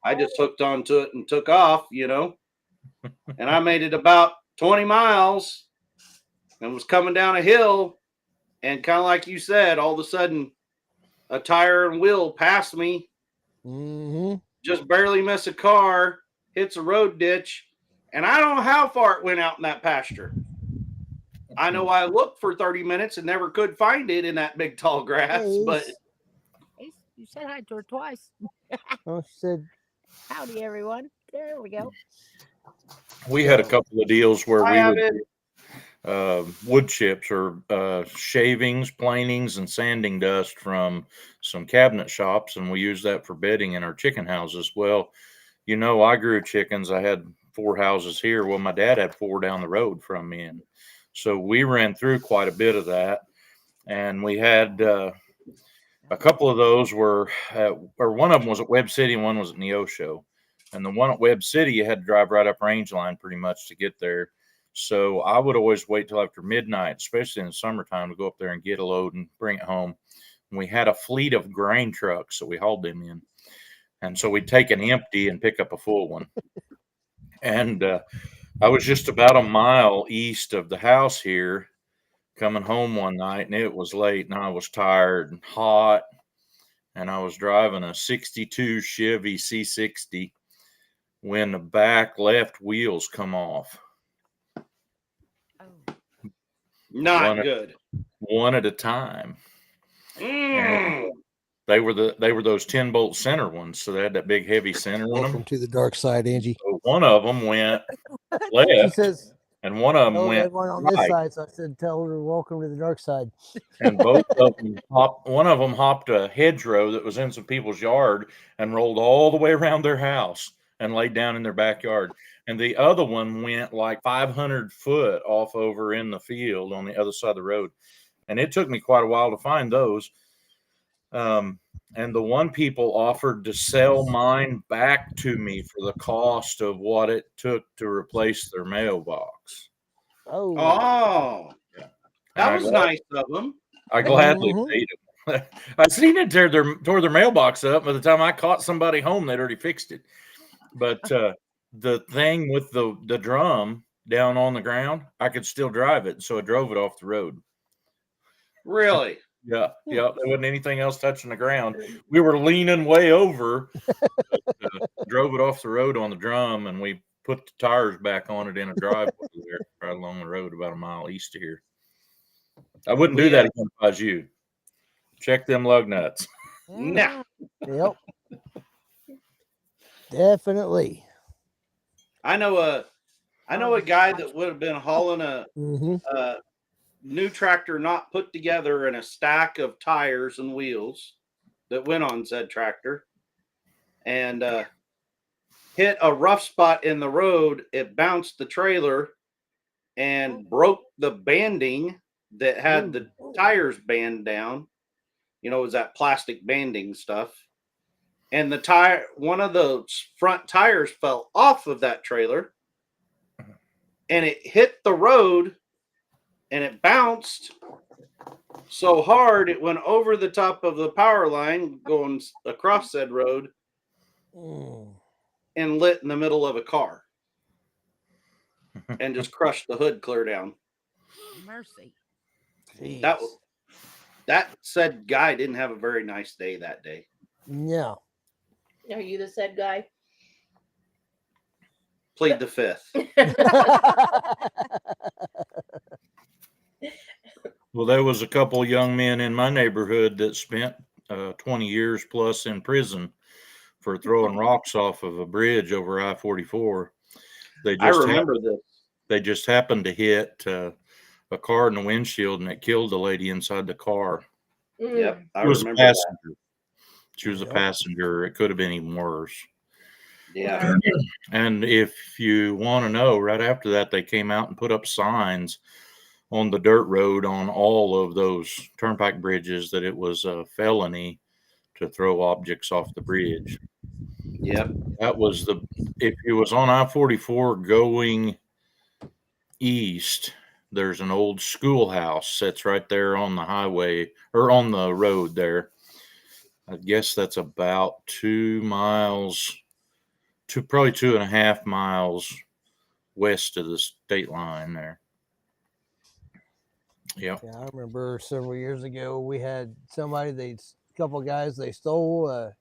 I just hooked onto it and took off, and I made it about 20 miles and was coming down a hill, and kind of like you said, all of a sudden a tire and wheel passed me, Mm-hmm. just barely miss a car, hits a road ditch, and I don't know how far it went out in that pasture. I know I looked for 30 minutes and never could find it in that big tall grass, but Hey, you said hi to her twice. Oh, she said, Howdy, everyone. There we go. We had a couple of deals where I we have would it. wood chips or shavings, planings, and sanding dust from some cabinet shops, and we use that for bedding in our chicken houses. Well, I grew chickens. I had 4 houses here. Well, my dad had 4 down the road from me, and so we ran through quite a bit of that. And we had a couple of those were, or one of them was at Webb City and one was at Neosho. And the one at Webb City, you had to drive right up range line pretty much to get there. So I would always wait till after midnight, especially in the summertime, to go up there and get a load and bring it home. And we had a fleet of grain trucks, so we hauled them in. And so we'd take an empty and pick up a full one. And I was just about a mile east of the house here, coming home one night, and it was late, and I was tired and hot, and I was driving a 62 Chevy C60 when the back left wheels come off. Oh. Not good. One at a time. Mm. They were those 10-bolt center ones, so they had that big heavy center in welcome them. to the dark side, Angie. So one of them went She left, says, and one of them "Oh, went everyone on this right. side." So I said, "Tell her welcome to the dark side." And both of them one of them hopped a hedgerow that was in some people's yard and rolled all the way around their house and laid down in their backyard. And the other one went like 500 foot off over in the field on the other side of the road. And it took me quite a while to find those. And the one people offered to sell mine back to me for the cost of what it took to replace their mailbox. Oh, Oh, And that was nice of them. I gladly Mhm. paid them. I seen it tore their mailbox up. By the time I caught somebody home, they'd already fixed it. But the thing with the drum down on the ground, I could still drive it, so I drove it off the road. Really? Yeah. There wasn't anything else touching the ground. We were leaning way over, but, drove it off the road on the drum, and we put the tires back on it in a driveway there, right along the road about a mile east of here. I wouldn't do that again if I was you. Check them lug nuts. Nah. Yep. Definitely. I know a guy that would have been hauling a Mm-hmm. new tractor not put together and a stack of tires and wheels that went on said tractor, and hit a rough spot in the road. It bounced the trailer and broke the banding that had the tires band down. It was that plastic banding stuff. and one of the front tires fell off of that trailer, and it hit the road, and it bounced so hard it went over the top of the power line going across said road and lit in the middle of a car and just crushed the hood clear down. Mercy. That said guy didn't have a very nice day that day. No. Are you the said guy? Plead the fifth. Well, there was a couple of young men in my neighborhood that spent 20 years plus in prison for throwing rocks off of a bridge over I-44. I remember this. They just happened to hit a car in the windshield, and it killed the lady inside the car. Yep, I It was a remember passenger. that. She was a passenger. It could have been even worse. Yeah. And if you want to know, right after that, they came out and put up signs on the dirt road on all of those turnpike bridges that it was a felony to throw objects off the bridge. Yep. That was if it was on I-44 going east, there's an old schoolhouse that's right there on the highway or on the road there. I guess that's about 2 miles to probably 2.5 miles west of the state line there. Yeah. Yeah, I remember several years ago we had somebody, a couple of guys, they stole a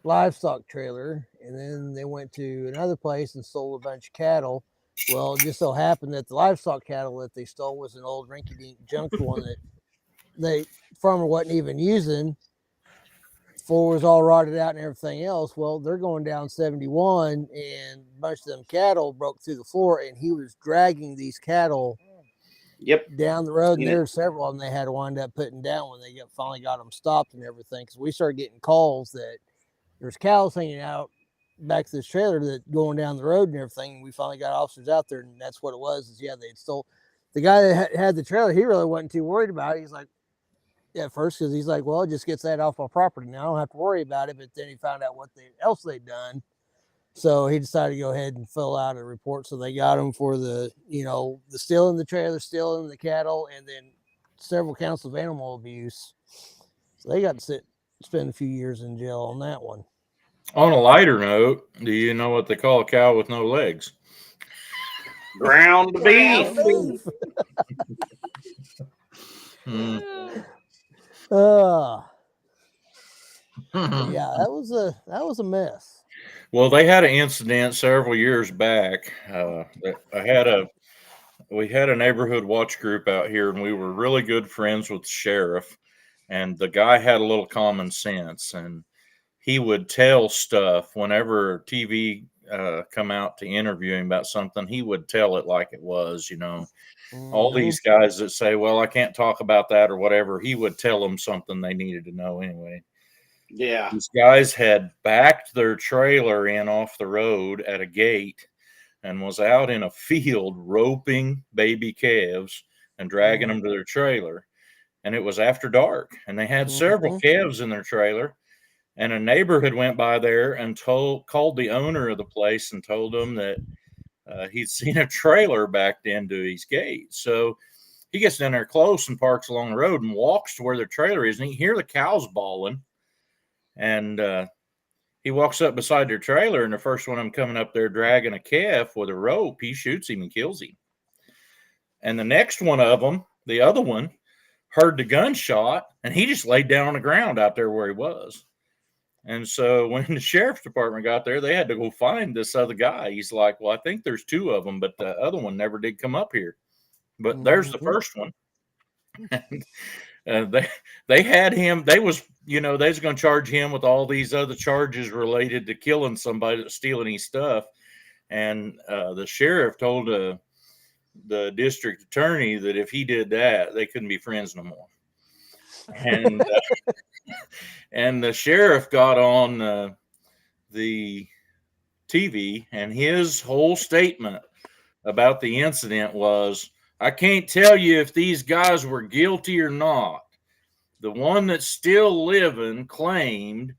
livestock trailer, and then they went to another place and stole a bunch of cattle. Well, it just so happened that the livestock cattle that they stole was an old rinky-dink junk one that the farmer wasn't even using. Floor was all rotted out and everything else. Well, they're going down 71, and a bunch of them cattle broke through the floor, and he was dragging these cattle down the road, and there were several of them they had to wind up putting down when they finally got them stopped and everything, because we started getting calls that there's cows hanging out back to this trailer that going down the road and everything. And we finally got officers out there, and that's what it was. Is they'd stole. The guy that had the trailer, he really wasn't too worried about it. He's like, at first, because he's like, well, it just gets that off my property now, I don't have to worry about it. But then he found out what else they'd done, so he decided to go ahead and fill out a report. So they got him for the stealing the trailer, stealing the cattle, and then several counts of animal abuse. So they got to spend a few years in jail on that one. On a lighter note, do you know what they call a cow with no legs? Ground beef. Yeah, that was a mess. Well, they had an incident several years back. We had a neighborhood watch group out here, and we were really good friends with the sheriff. And the guy had a little common sense, and he would tell stuff whenever TV come out to interview him about something. He would tell it like it was, All these guys that say, well, I can't talk about that or whatever, he would tell them something they needed to know anyway. Yeah. These guys had backed their trailer in off the road at a gate and was out in a field roping baby calves and dragging them to their trailer. And it was after dark, and they had several calves in their trailer. And a neighbor had went by there and called the owner of the place and told him that he'd seen a trailer backed into his gate. So he gets down there close and parks along the road and walks to where the trailer is, and he hear the cows bawling. And he walks up beside their trailer, and the first one of them coming up there dragging a calf with a rope, he shoots him and kills him. And the next one of them, the other one, heard the gunshot, and he just laid down on the ground out there where he was. And so when the sheriff's department got there, they had to go find this other guy. He's like, well, I think there's two of them, but the other one never did come up here. But there's the first one. And they had him. They was going to charge him with all these other charges related to killing somebody, stealing his stuff. And the sheriff told the district attorney that if he did that, they couldn't be friends no more. And and the sheriff got on the TV, and his whole statement about the incident was, I can't tell you if these guys were guilty or not. The one that's still living claimed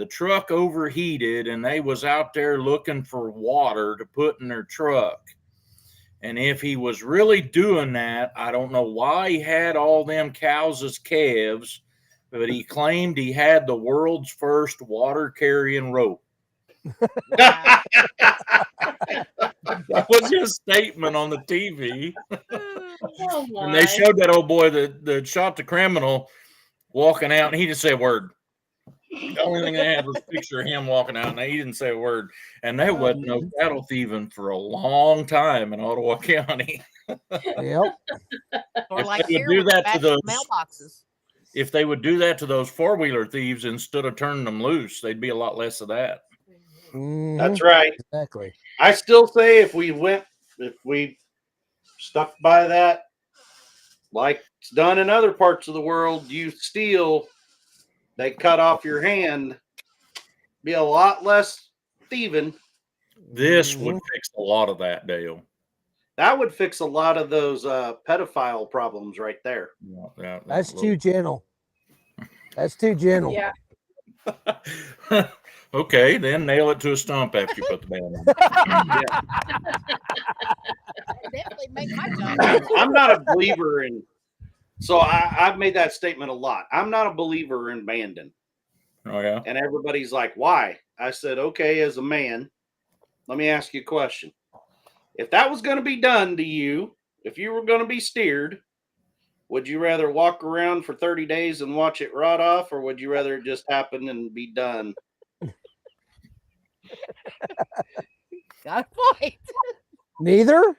the truck overheated and they was out there looking for water to put in their truck. And if he was really doing that, I don't know why he had all them cows as calves, but he claimed he had the world's first water carrying rope. That was his statement on the TV. Oh And they my. showed that old boy that shot the criminal walking out, and he didn't say a word. The only thing they had was a picture of him walking out, and he didn't say a word. And there wasn't no cattle thieving for a long time in Ottawa County. Yep. Or If like they would here do with the that to back of those- mailboxes. If they would do that to those four-wheeler thieves instead of turning them loose, they'd be a lot less of that. Mhm. That's right. Exactly. I still say if we stuck by that, like it's done in other parts of the world, you steal, they cut off your hand, be a lot less thieving. This would Mhm. fix a lot of that, Dale. That would fix a lot of those pedophile problems right there. That's too gentle. That's too gentle. Yeah. Okay, then nail it to a stump after you put the band on. Definitely make my job. I'm not a believer in. So I've made that statement a lot. I'm not a believer in banding. Oh yeah. And everybody's like, why? I said, okay, as a man, let me ask you a question. If that was going to be done to you, if you were going to be steered, would you rather walk around for 30 days and watch it rot off, or would you rather it just happen and be done? Got a point. Neither.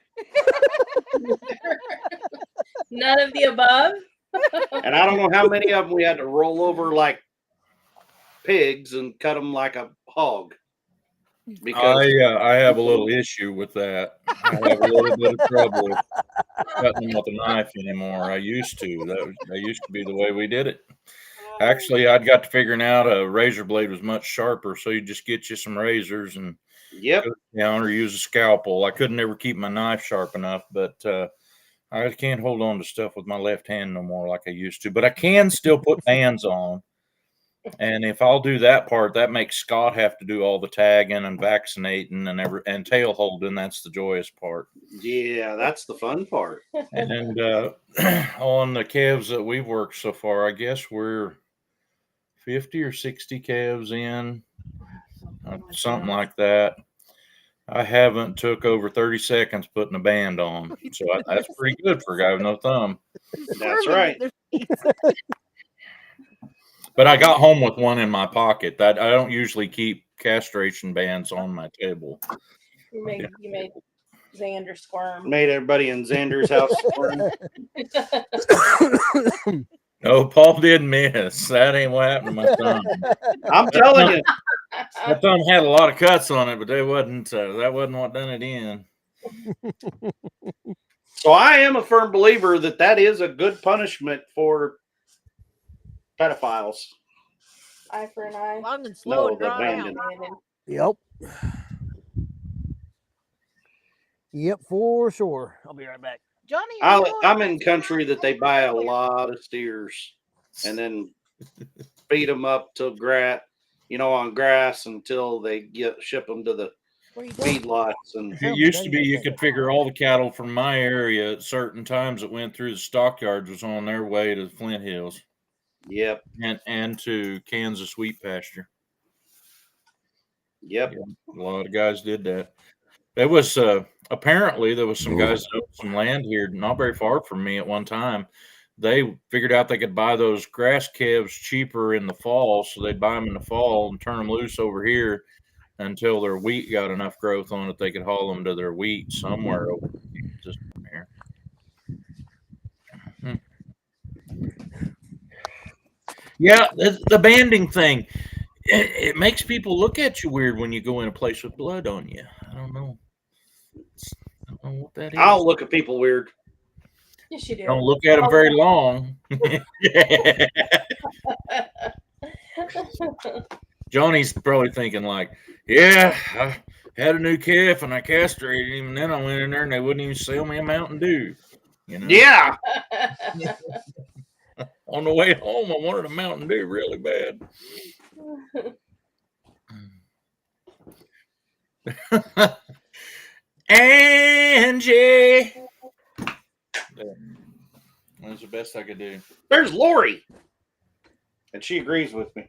None of the above. And I don't know how many of them we had to roll over like pigs and cut them like a hog. Because I have a little issue with that. I have a little bit of trouble with cutting them with a knife anymore. I used to. That used to be the way we did it. Actually, I'd got to figuring out a razor blade was much sharper, so you just get you some razors and yep, or use a scalpel. I couldn't ever keep my knife sharp enough, but I can't hold on to stuff with my left hand no more like I used to. But I can still put bands on. And if I'll do that part, that makes Scott have to do all the tagging and vaccinating and tail holding. That's the joyous part. yeah, that's the fun part. And on the calves that we've worked so far, I guess we're 50 or 60 calves in, something like that. I haven't took over 30 seconds putting a band on, so that's pretty good for a guy with no thumb. That's right. But I got home with one in my pocket. That I don't usually keep castration bands on my table. You made Xander squirm. Made everybody in Xander's house squirm. Oh, Paul did miss. That ain't what happened to my thumb. I'm telling you. My thumb had a lot of cuts on it, but that wasn't what done it in. So I am a firm believer that is a good punishment for pedophiles. Eye for an eye. Long and slow No, and the drawn out. banding. Yep. Yep, for sure. I'll be right back. Johnny, are you going I'm to in country that they buy a lot of steers and then feed them up to on grass until they ship them to the Where you going? feedlots. And It used to be you could figure all the cattle from my area at certain times that went through the stockyards was on their way to the Flint Hills. yep, And to Kansas wheat pasture. yep. A lot of guys did that. There was apparently there was some guys that owned some land here not very far from me at one time. They figured out they could buy those grass calves cheaper in the fall, so they'd buy them in the fall and turn them loose over here until their wheat got enough growth on it they could haul them to their wheat somewhere over just here. Yeah, the banding thing. It makes people look at you weird when you go in a place with blood on you. I don't know. I don't know what that is. I'll look at people weird. Yes, you do. Don't look at them very long. Johnny's probably thinking like, yeah, I had a new calf and I castrated him, and then I went in there and they wouldn't even sell me a Mountain Dew. Yeah. On the way home, I wanted a Mountain Dew really bad. Angie. That's the best I could do. There's Lori. And she agrees with me.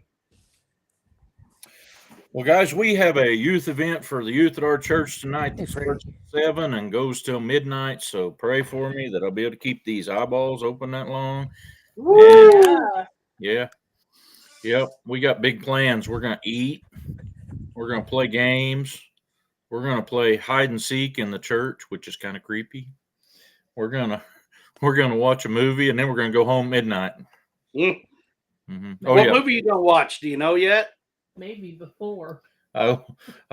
Well, guys, we have a youth event for the youth at our church tonight Hey, that Fred. starts at 7 and goes till midnight. So pray for me that I'll be able to keep these eyeballs open that long. Yeah. Yeah. Yep. We got big plans. We're going to eat. We're going to play games. We're going to play hide and seek in the church, which is kind of creepy. We're going to watch a movie, and then we're going to go home midnight. Mm. Mm-hmm. What movie you gonna watch? Do you know yet? Maybe before. I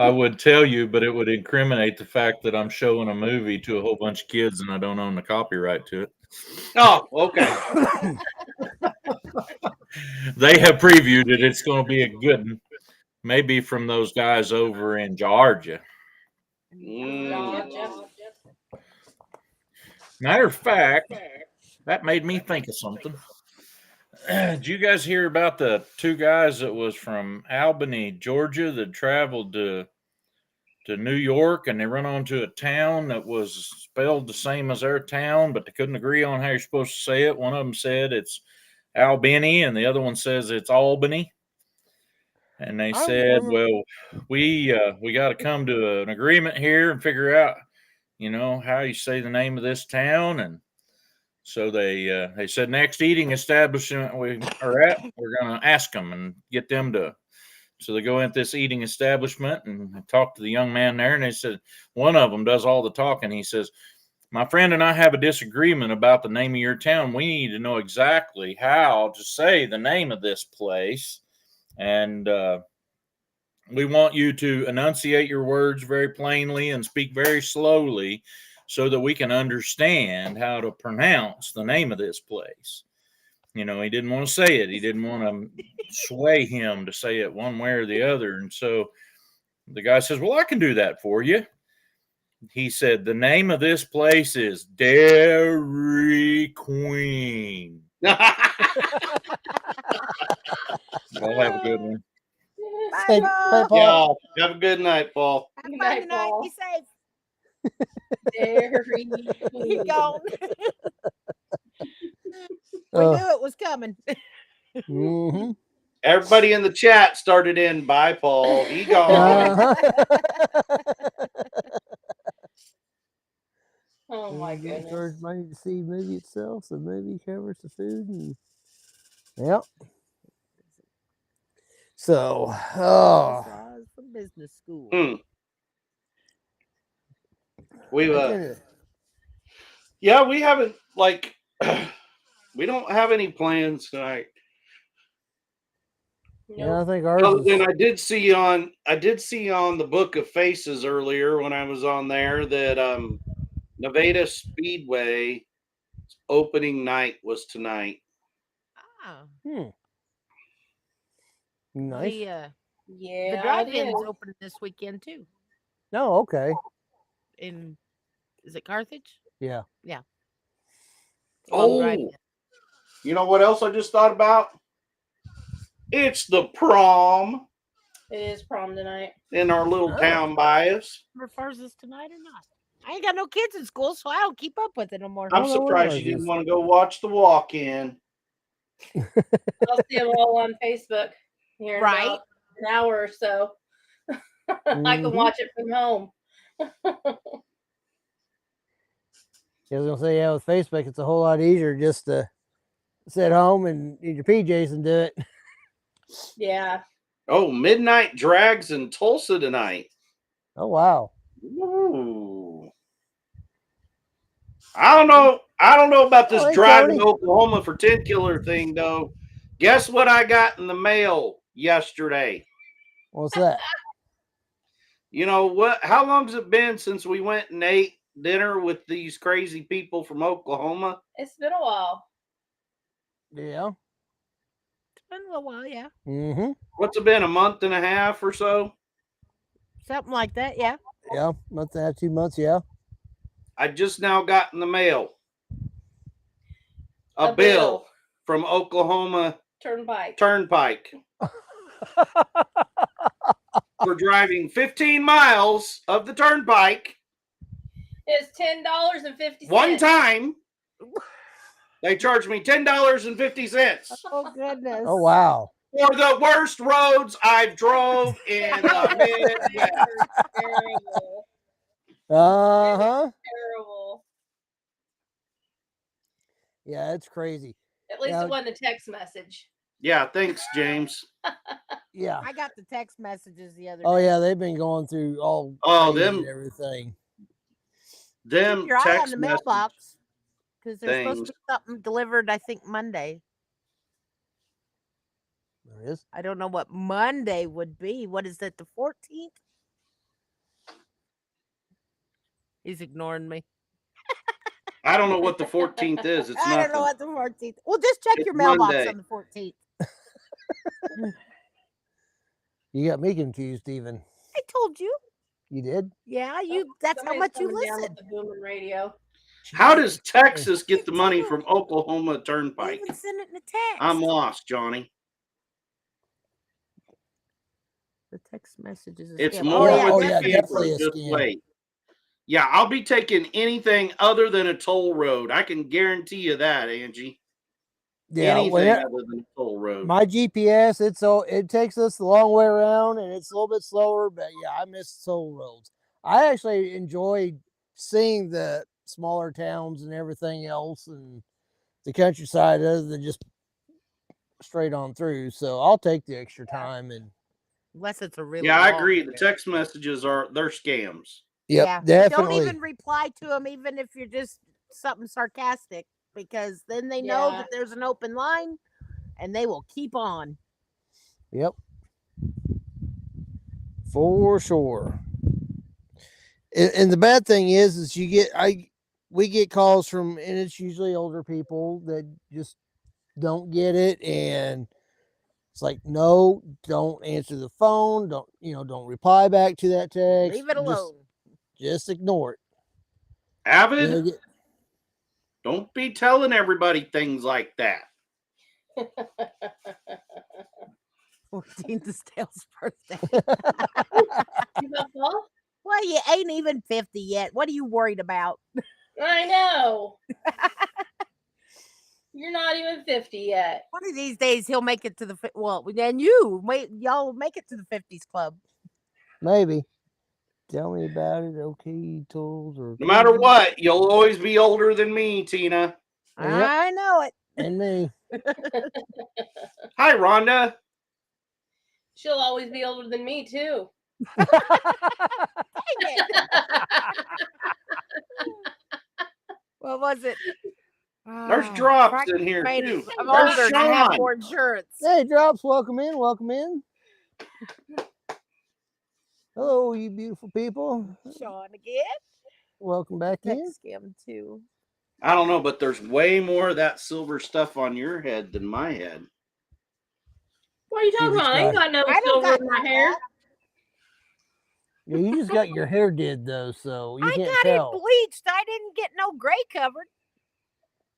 would tell you, but it would incriminate the fact that I'm showing a movie to a whole bunch of kids and I don't own the copyright to it. Oh, okay. They have previewed it. It's going to be a good one. Maybe from those guys over in Georgia. Georgia. Matter of fact, that made me think of something. Did you guys hear about the two guys that was from Albany, Georgia, that traveled to New York, and they run onto a town that was spelled the same as their town, but they couldn't agree on how you're supposed to say it. One of them said it's Albany, and the other one says it's Albany. And they said, "Well, we got to come to an agreement here and figure out, how you say the name of this town." And so they said, next eating establishment we are at, we're going to ask them and get them to. So they go into this eating establishment and talk to the young man there. And they said, one of them does all the talking. He says, "My friend and I have a disagreement about the name of your town. We need to know exactly how to say the name of this place. And we want you to enunciate your words very plainly and speak very slowly so that we can understand how to pronounce the name of this place." He didn't want to say it. He didn't want to sway him to say it one way or the other. And so the guy says, "Well, I can do that for you." He said, "The name of this place is Dairy Queen." Y'all have a good one. Bye, Hey, Paul. Paul. Yeah. Have a good night, Paul. Have Good fun night, tonight. Paul. Be safe. Dairy He gone. We Uh, knew it was coming. mhm. Everybody in the chat started in. Bye, Paul. He gone. Oh my goodness. Charge money to see the movie itself. The movie covers the food and yep. So, Laws from business school. Hmm. We've I kinda- yeah, we haven't we don't have any plans tonight. yeah, I think ours Other is, than I did see on the Book of Faces earlier when I was on there that Nevada Speedway opening night was tonight. Ah, nice. the Yeah, drive-in's it is. open this weekend too. Oh, okay. Is it Carthage? Yeah. Oh, drive-in. you know what else I just thought about? It's the prom It is prom tonight. in our little Oh. town by us. Remember if ours is tonight or not? I ain't got no kids in school, so I don't keep up with it no more. I'm don't know what surprised ours you didn't is. want to go watch the walk-in. I'll see them all on Facebook here in Right. about an hour or so. I can Mhm. watch it from home. I was gonna say, yeah, with Facebook, it's a whole lot easier just to sit home and eat your PJs and do it. Yeah. Oh, Midnight Drags in Tulsa tonight. Oh wow. Ooh. I don't know about this Oh, hey, driving Tony. Oklahoma for 10 killer thing though. Guess what I got in the mail yesterday? What's that? You know what? How long's it been since we went and ate dinner with these crazy people from Oklahoma? It's been a while. Yeah. It's been a little while, yeah. Mm-hmm. What's it been, a month and a half or so? Something like that, yeah. Yeah. Month and a half, 2 months, yeah. I just now got in the mail a A bill bill. from Oklahoma Turnpike. Turnpike. for driving 15 miles of the turnpike. It's $10.50. One time, they charged me $10.50 Oh goodness. Oh wow. for the worst roads I've drove in the Midwest. Terrible. Uh-huh. Terrible. Yeah, it's crazy. At least Yeah. it wasn't a text message. Yeah, thanks, James. Yeah. I got the text messages the other Oh day. yeah, they've been going through all Oh, crazy them- and everything. Them Keep your eye on text the message mailbox because there's supposed to things. be something delivered. I think Monday. There is. I don't know what Monday would be. What is it? The 14th? He's ignoring me. I don't know what the 14th is. It's I don't know nothing. what the 14th. Well, just check It's your mailbox Monday. on the 14th. You got me confused even. I told you. You did? Yeah, that's how Somebody's much you coming down listen. with the booming radio. How does Texas get the money from Oklahoma I Turnpike? even send it in a text. I'm lost, Johnny. The text messages. Is It's scam. more yeah, with oh, the yeah, people. definitely a Just scam. wait. Yeah, I'll be taking anything other than a toll road. I can guarantee you that, Angie. Yeah. Anything When other than a toll road. my GPS, it takes us the long way around and it's a little bit slower, but yeah, I miss toll roads. I actually enjoy seeing the smaller towns and everything else and the countryside other than just straight on through. So I'll take the extra time and Unless it's a really Yeah, I long agree. The trip. text messages they're scams. yep, Yeah. definitely. Don't even reply to them, even if you're just something sarcastic, because then they know Yeah. that there's an open line, and they will keep on. Yep. For sure. And the bad thing is we get calls from, and it's usually older people that just don't get it, and it's like, no, don't answer the phone, don't reply back to that text. Leave it alone. Just ignore it. Avid, They'll get- don't be telling everybody things like that. 14th is Dale's birthday. You got Paul? Well, you ain't even 50 yet. What are you worried about? I know. You're not even 50 yet. One of these days he'll make it to the then y'all make it to the 50s club. Maybe. Tell me about it. Okay, tools or No matter what, you'll always be older than me, Tina. Yep. I know it. And me. Hi, Rhonda. She'll always be older than me too. Dang it. What was it? There's Ah, drops Frank in here made too. it. I'm There's older and I have Sean. more insurance. Hey, Drops, welcome in. Welcome in. Hello, you beautiful people. Sean again. Welcome back in. Text scam too. I don't know, but there's way more of that silver stuff on your head than my head. What are you talking Jesus about? I ain't got no I don't silver got in my none of hair. that. Yeah, you just got your hair did though, so you I can't got tell. it bleached. I didn't get no gray covered.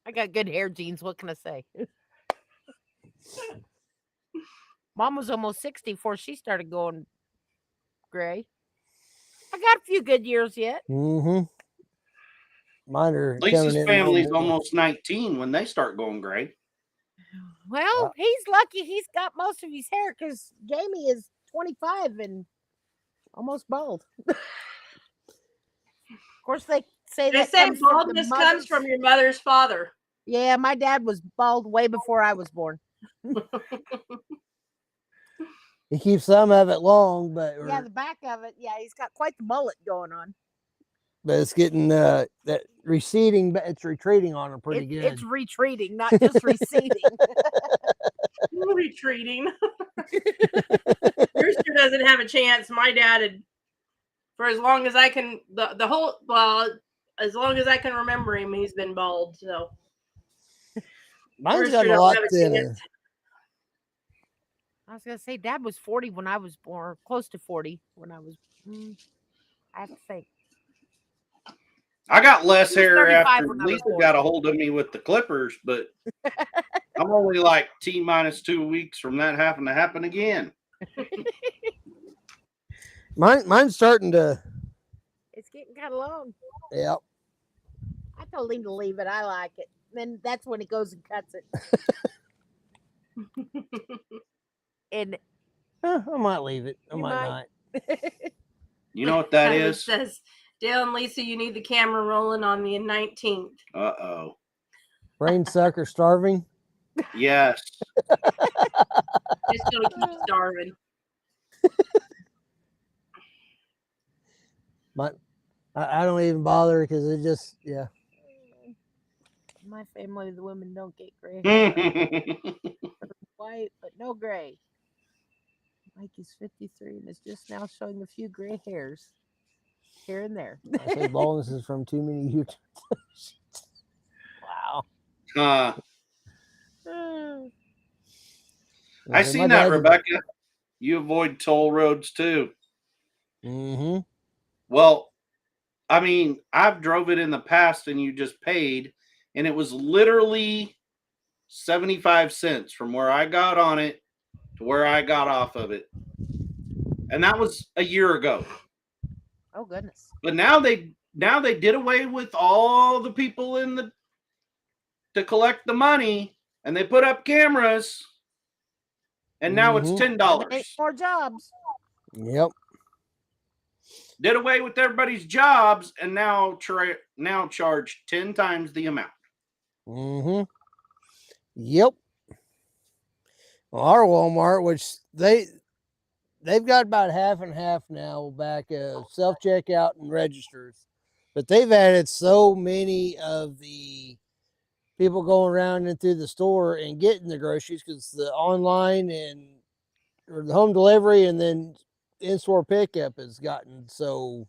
I got good hair genes. What can I say? Mom was almost 60 before she started going gray. I got a few good years yet. Mm-hmm. Mine are coming Lisa's in. family's more. almost 19 when they start going gray. Well, he's lucky he's got most of his hair because Jamie is 25 and almost bald. Of course, they say They that say comes from the baldness comes from your mother's father. Yeah, my dad was bald way before I was born. He keeps some of it long, but Yeah, the back of it. Yeah, he's got quite the mullet going on. it's getting that receding, but it's retreating on him pretty good. It's retreating, not just receding. Retreating. Yours sure doesn't have a chance. My dad had, for as long as I can, as long as I can remember him, he's been bald. So Mine's Yours gotten sure a don't lot have a thinner. chance. I was gonna say Dad was 40 when I was born, close to 40 when I was. I have to think. I got less He was hair 35 after when I was Lisa born. got a hold of me with the clippers, but I'm only like T-2 weeks from that having to happen again. Mine's starting to. It's getting kind of long. Yep. I told him to leave it. I like it. Then that's when he goes and cuts it. And I might leave it. I You might might. not. You know what that Kylie is? says, Dale and Lisa, you need the camera rolling on the 19th. Uh-oh. Brain sucker starving. Yes. Just gonna keep starving. I don't even bother because it just my family, the women don't get gray hair. White, but no gray. Mike is 53 and is just now showing a few gray hairs here and there. I say baldness is from too many YouTube. Wow. I seen that, Rebecca. You avoid toll roads too. Mm-hmm. Well, I mean, I've drove it in the past and you just paid, and it was literally 75 cents from where I got on it to where I got off of it. And that was a year ago. Oh goodness. But now they did away with all the people to collect the money, and they put up cameras, and now it's $10. More jobs. Yep. Did away with everybody's jobs, and now charge 10 times the amount. Mm-hmm. Yep. Well, our Walmart, which they've got about half and half now back of self-checkout and registers, but they've added so many of the people going around and through the store and getting the groceries because the online or the home delivery and then in-store pickup has gotten so.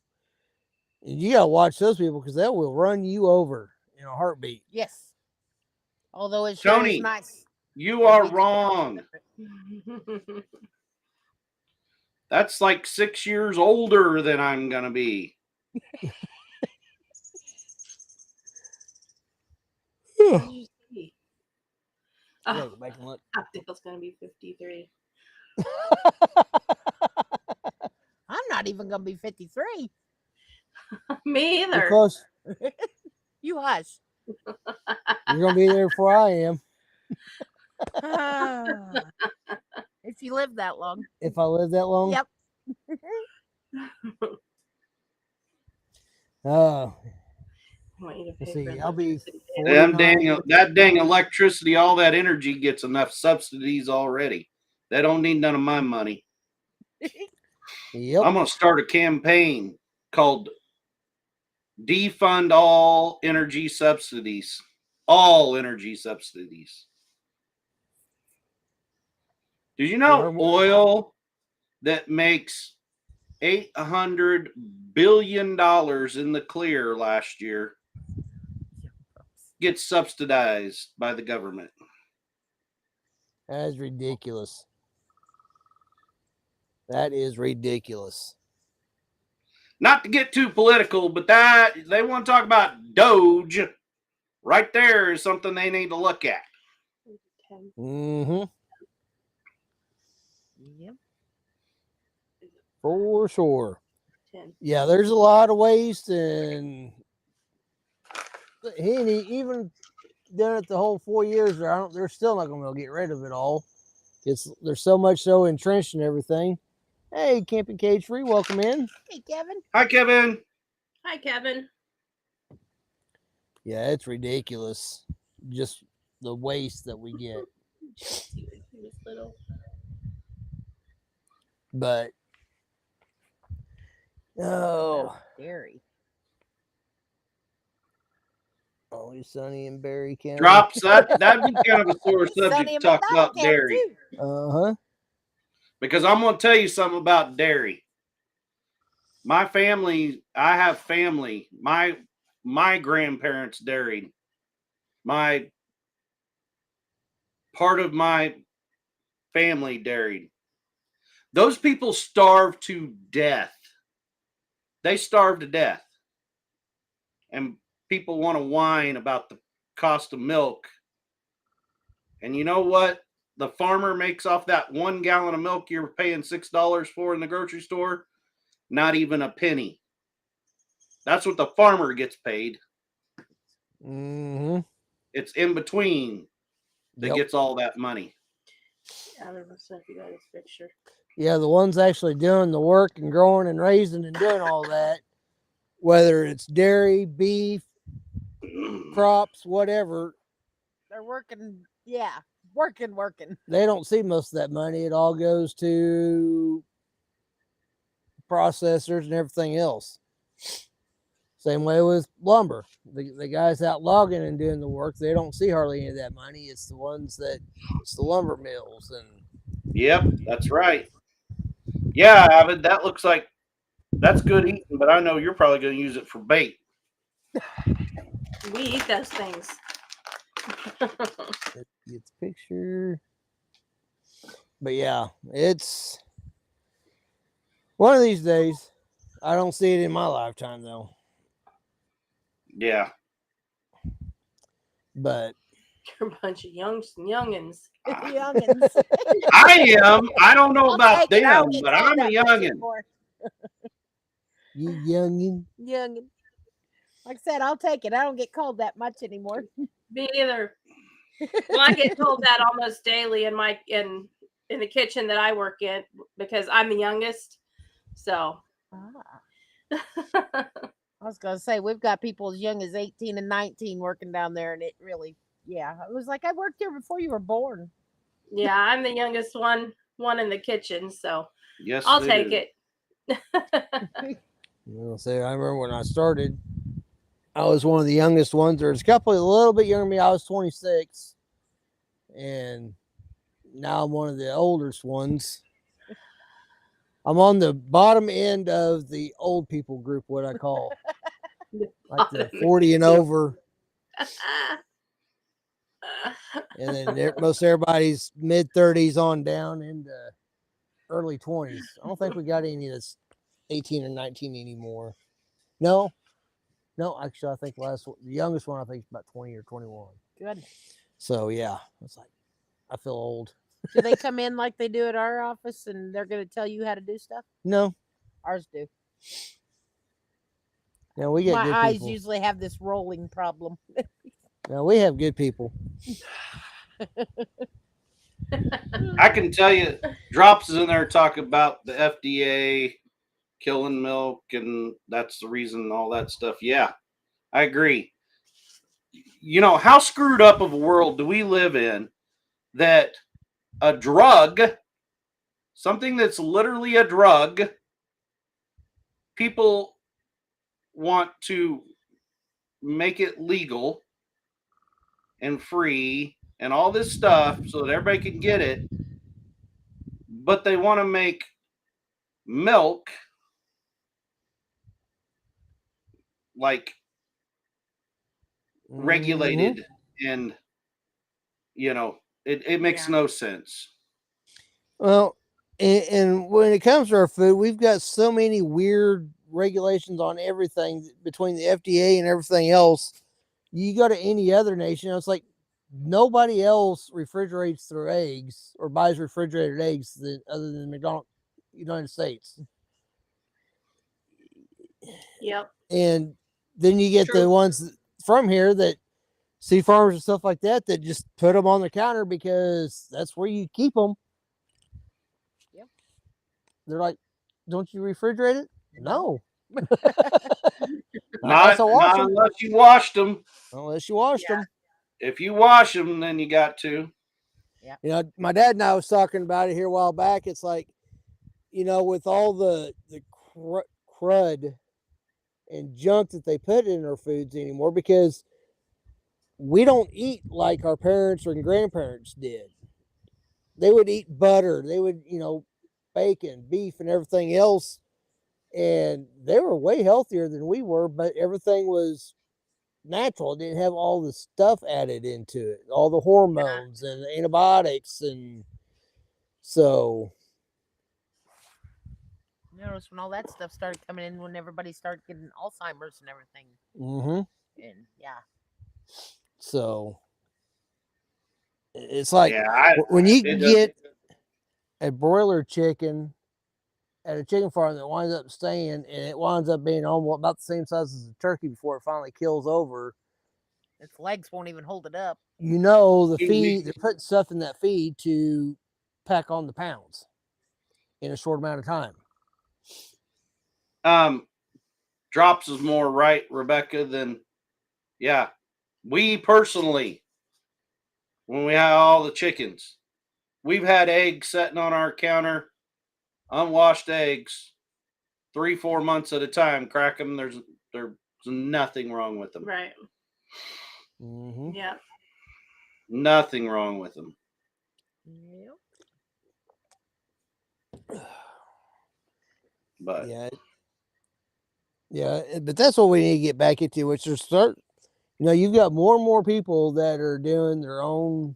And you gotta watch those people because they will run you over in a heartbeat. Yes. Although it sure Tony, is nice. you are wrong. That's like 6 years older than I'm gonna be. What did you see? Yeah, Oh, go back and look. I think it's gonna be 53. I'm not even gonna be 53. Me You're either. close. You hush. You're gonna be there before I am. If you live that long. If I live that long. Yep. Oh, I want you to let's pay see. for I'll be electricity. That dang electricity, all that energy gets enough subsidies already. They don't need none of my money. Yep. I'm gonna start a campaign called Defund All Energy Subsidies. All energy subsidies. Did you know oil that makes $800 billion in the clear last year gets subsidized by the government? That is ridiculous. That is ridiculous. Not to get too political, but that they want to talk about Doge. Right there is something they need to look at. Mm-hmm. Yep. For sure. 10. Yeah, there's a lot of waste, and he even done it the whole 4 years. They're still not going to be able to get rid of it all. There's so much so entrenched in everything. Hey, Camping Cage Free, welcome in. Hey, Kevin. Hi, Kevin. Hi, Kevin. Yeah, it's ridiculous. Just the waste that we get. He was little. But Dairy. always sunny in Berry County. Drops. That'd be kind of a sore Sunny subject to in talk McDonald about County, dairy. too. Uh-huh. Because I'm going to tell you something about dairy. My family, I have family. My grandparents dairied. Part of my family dairied. Those people starved to death. They starved to death. And people want to whine about the cost of milk. And you know what the farmer makes off that 1 gallon of milk you're paying $6 for in the grocery store? not even a penny. That's what the farmer gets paid. Mm-hmm. It's in between that Yep. gets all that money. I don't know if you got his picture. Yeah, the ones actually doing the work and growing and raising and doing all that, whether it's dairy, beef, crops, whatever, They're working. Yeah, working. they don't see most of that money. It all goes to processors and everything else. Same way with lumber. The guys out logging and doing the work, they don't see hardly any of that money. It's the ones that, it's the lumber mills. And Yep, that's right. Yeah, Avid, that looks like that's good eating, but I know you're probably going to use it for bait. We eat those things. Gets picture. But yeah, it's one of these days. I don't see it in my lifetime though. Yeah. But You're a bunch of youngins. Youngins. I am. I don't know I'll about take it. I them, don't get but called I'm a that much youngin. anymore. you youngin. Youngin. Like I said, I'll take it. I don't get called that much anymore. Me either. Well, I get told that almost daily in the kitchen that I work in because I'm the youngest. So I was gonna say we've got people as young as 18 and 19 working down there, and it really, yeah, it was like I worked here before you were born. yeah, I'm the youngest one in the kitchen. So Yes, I'll it take is. it. Say, I remember when I started, I was one of the youngest ones. There's a couple a little bit younger than me. I was 26, and now I'm one of the oldest ones. I'm on the bottom end of the old people group, what I call, like the 40 and over, and then most everybody's mid 30s on down into early 20s. I don't think we got any that's 18 or 19 anymore. No, actually, I think the youngest one I think is about 20 or 21. Good. So yeah, it's like I feel old. Do they come in like they do at our office, and they're going to tell you how to do stuff? No, Ours do. no, we get My good eyes people. usually have this rolling problem. No, we have good people. I can tell you, Drops is in there talking about the FDA killing milk, and that's the reason all that stuff. Yeah, I agree. You know, how screwed up of a world do we live in that a drug, something that's literally a drug, people want to make it legal and free and all this stuff so that everybody can get it, but they want to make milk like regulated, and you know, it makes no sense. Well, and when it comes to our food, we've got so many weird regulations on everything between the FDA and everything else. You go to any other nation, it's like nobody else refrigerates their eggs or buys refrigerated eggs other than McDonald's, United States. Yep. And then you get the ones from here that see farmers and stuff like that just put them on the counter because that's where you keep them. Yep. They're like, don't you refrigerate it? No. Not unless you washed them. Unless you washed them. If you wash them, then you got to. Yeah. You know, my dad and I was talking about it here a while back. It's like, you know, with all the crud and junk that they put in our foods anymore, because we don't eat like our parents or grandparents did. They would eat butter. They would, you know, bacon, beef, and everything else. And they were way healthier than we were, but everything was natural. It didn't have all the stuff added into it, all the hormones and the antibiotics. And so, Notice when all that stuff started coming in, when everybody started getting Alzheimer's and everything. And yeah. So it's like Yeah, when you get a broiler chicken at a chicken farm that winds up staying, and it winds up being almost about the same size as a turkey before it finally kills over. Its legs won't even hold it up. You know, the Mhm. feed, they're putting stuff in that feed to pack on the pounds in a short amount of time. Drops is more right, Rebecca, than yeah. We personally, when we have all the chickens, we've had eggs sitting on our counter, unwashed eggs, 3-4 months at a time. Crack them. There's nothing wrong with them. Right. Mm-hmm. Yeah. Nothing wrong with them. Yep. But Yeah, but that's what we need to get back into, which is start. You know, you've got more and more people that are doing their own,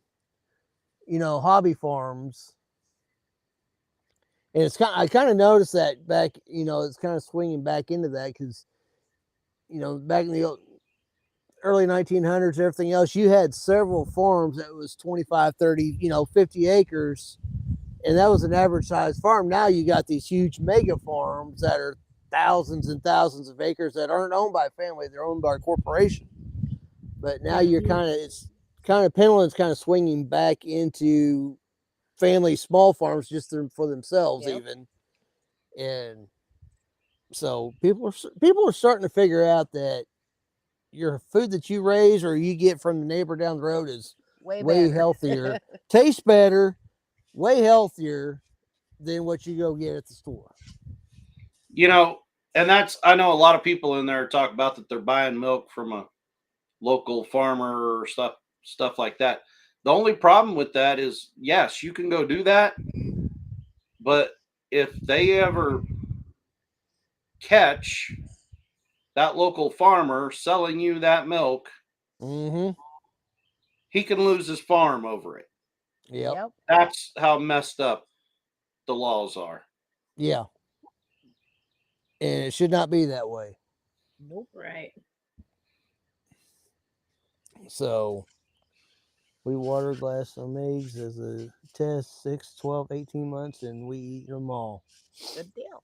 hobby farms. And I kind of noticed that back, it's kind of swinging back into that because, back in the early 1900s, everything else, you had several farms that was 25, 30, 50 acres. And that was an average size farm. Now you got these huge mega farms that are thousands and thousands of acres that aren't owned by a family, they're owned by a corporation. But now you're pendulum's kind of swinging back into family small farms just for themselves. Yep. Even. And so people are starting to figure out that your food that you raise or you get from the neighbor down the road is way better. healthier, tastes better, way healthier than what you go get at the store. And I know a lot of people in there talk about that they're buying milk from a local farmer or stuff like that. The only problem with that is, yes, you can go do that, but if they ever catch that local farmer selling you that milk, Mm-hmm. he can lose his farm over it. Yep. That's how messed up the laws are. Yeah. And it should not be that way. Nope. Right. So we water glass some eggs as a test 6, 12, 18 months, and we eat them all. Good deal.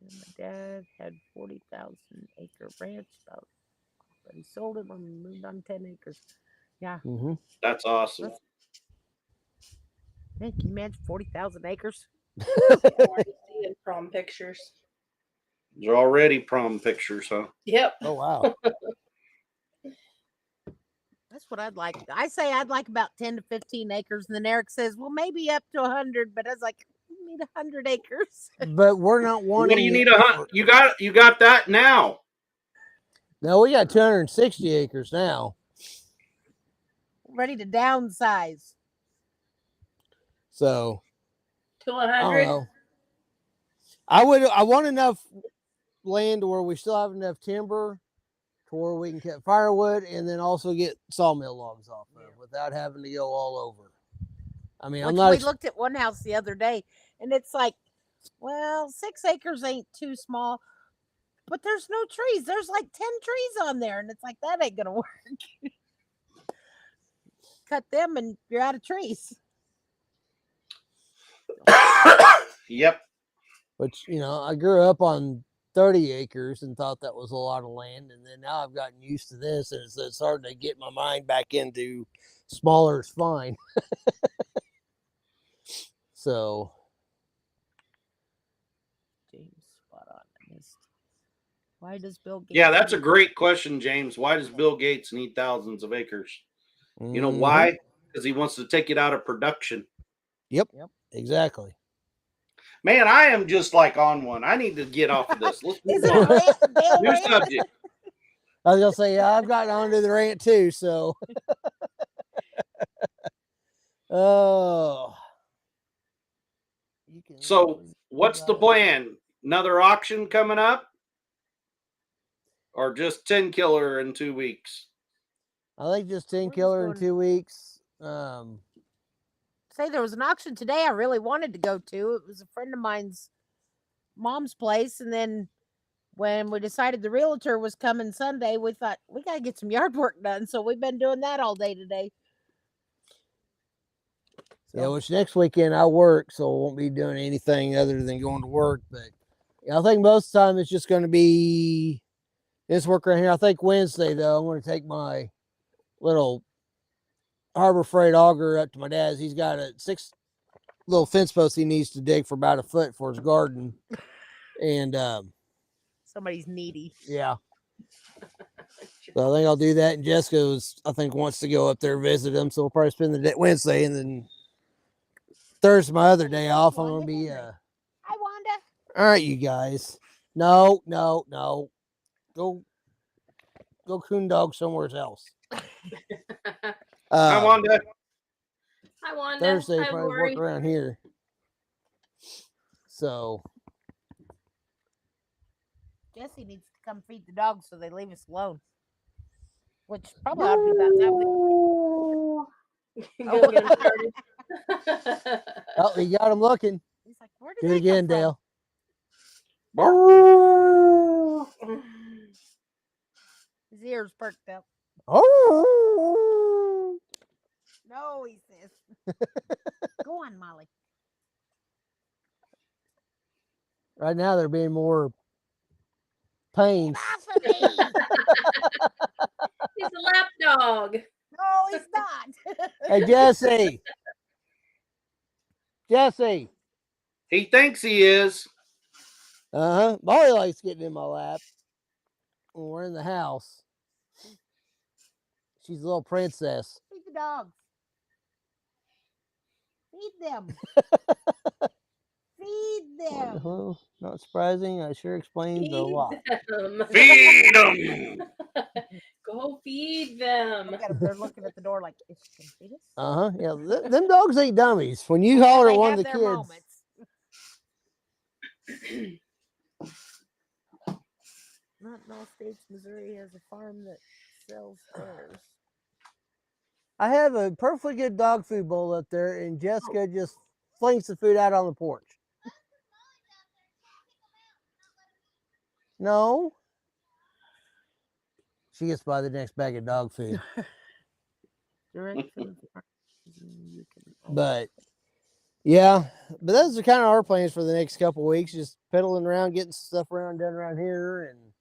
And my dad had 40,000 acre ranch, but he sold it when we moved on 10 acres. Yeah. Mm-hmm. That's awesome. Man, can you imagine 40,000 acres? Already seeing prom pictures. They're already prom pictures, huh? Yep. Oh, wow. That's what I'd like. I say I'd like about 10 to 15 acres. And then Eric says, well, maybe up to 100. But I was like, we need 100 acres. But we're not wanting. What do you need? You got that now. No, we got 260 acres now. Ready to downsize. So To I 100. don't know. I want enough land where we still have enough timber to where we can cut firewood and then also get sawmill logs off of without having to go all over. I mean, We looked at one house the other day and it's like, well, 6 acres ain't too small, but there's no trees. There's like 10 trees on there. And it's like, that ain't going to work. Cut them and you're out of trees. Yep. But, I grew up on 30 acres and thought that was a lot of land. And then now I've gotten used to this and it's starting to get my mind back into smaller is fine. So. James, spot on. I missed. Why does Bill Gates? Yeah, that's a great question, James. Why does Bill Gates need thousands of acres? You know Mhm. why? Because he wants to take it out of production. Yep. Exactly. Man, I am just like on one. I need to get off of this. Let's Is move it on. Bill New Rand? subject. I was gonna say, yeah, I've gotten onto the rant too. So, oh, So, what's the plan? Another auction coming up, or just 10 killer in 2 weeks? I think just 10 We're just killer in going- 2 weeks. Say there was an auction today I really wanted to go to. It was a friend of mine's mom's place, and then when we decided the realtor was coming Sunday, we thought we got to get some yard work done. So we've been doing that all day today. Yeah, which next weekend I work, so I won't be doing anything other than going to work. But yeah, I think most of the time it's just going to be this work right here. I think Wednesday, though, I'm going to take my little Harbor Freight auger up to my dad's. He's got a 6 little fence posts he needs to dig for about a foot for his garden. And Somebody's needy. yeah. So I think I'll do that. And Jessica I think, wants to go up there and visit him. So we'll probably spend the day Wednesday, and then Thursday, my other day off. I'm going to be, Hi, Wanda. all right, you guys. No. Go coon dog somewhere else. I Wanda. Hi, Wanda. Thursday, Hi, probably Lori. work around here. So Jesse needs to come feed the dogs so they leave us alone. Which probably ought to be about time. Go get 'em started. oh, you got him looking. He's like, where did Do that it again, come Dale. from? His ears perked up. Oh. No, he says. Go on, Molly. Right now they're being more pains. Off of me. He's a lap dog. No, he's not. Hey, Jesse. Jesse. He thinks he is. Molly likes getting in my lap when we're in the house. She's a little princess. Feed the dogs. Feed them. Feed them. Well, not surprising. I sure explains a lot. them. Feed him. Go feed them. Look at 'em, they're looking at the door like, is she gonna feed us? Yeah, them dogs ain't dummies. When you holler They at one have of the their kids, moments. Not in all states. Missouri has a farm that sells theirs. I have a perfectly good dog food bowl up there, and Jessica just flings the food out on the porch. No. She gets by the next bag of dog food. Direct from the farm. You can- But yeah, but those are kind of our plans for the next couple weeks. Just pedaling around, getting stuff done around here, and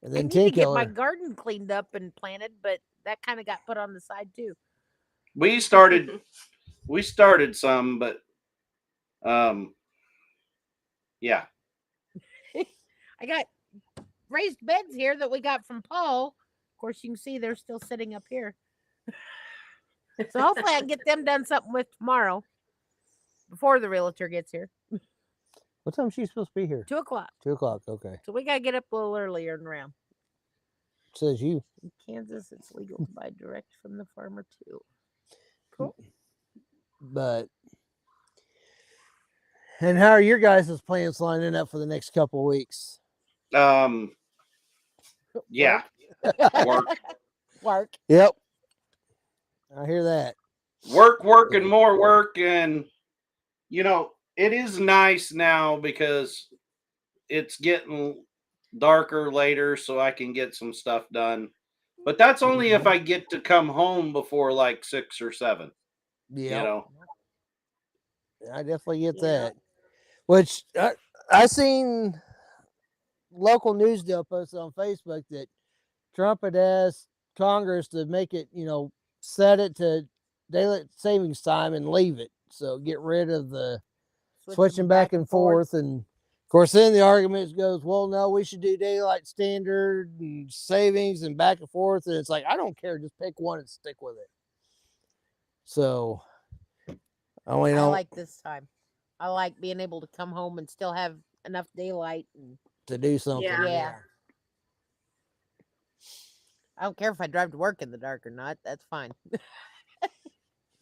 I then need to get my Tinker. garden cleaned up and planted, but that kind of got put on the side too. We started some, but yeah. I got raised beds here that we got from Paul. Of course, you can see they're still sitting up here. So hopefully I can get them done something with tomorrow before the realtor gets here. What time is she supposed to be here? 2:00. 2:00. Okay. So we got to get up a little earlier and around. Says you. In Kansas, it's legal to buy direct from the farmer too. Cool. But and how are your guys' plans lining up for the next couple of weeks? Yeah. Work. Work. Yep. I hear that. Work, and more work. And, it is nice now because it's getting darker later so I can get some stuff done. But that's only if I get to come home before like 6 or 7. Yeah. I definitely get Yeah. that. Which I seen local news deal posted on Facebook that Trump had asked Congress to make it, set it to daylight savings time and leave it. So get rid of the switching back and forth. And of course, then the argument goes, well, no, we should do daylight standard and savings and back and forth. And it's like, I don't care. Just pick one and stick with it. So I like this time. I like being able to come home and still have enough daylight and to do something. Yeah. I don't care if I drive to work in the dark or not. That's fine.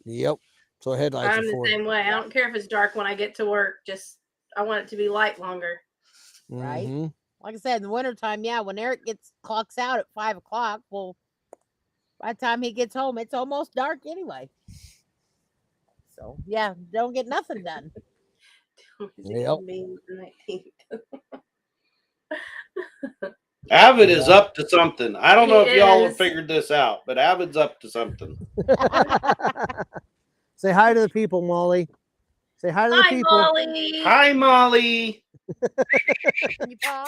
Yep. So headlights I'm are the for same way. I don't care if it's dark when I get to work. Just I want it to be light longer. Right? Mhm. Like I said, in the wintertime, when Eric clocks out at 5:00, well, by the time he gets home, it's almost dark anyway. So yeah, don't get nothing done. Yep. Avid is up to something. I don't know He if y'all have is. figured this out, but Avid's up to something. Say hi to the people, Molly. Say hi to the Hi, people. Molly. Hi, Molly. Can you paw?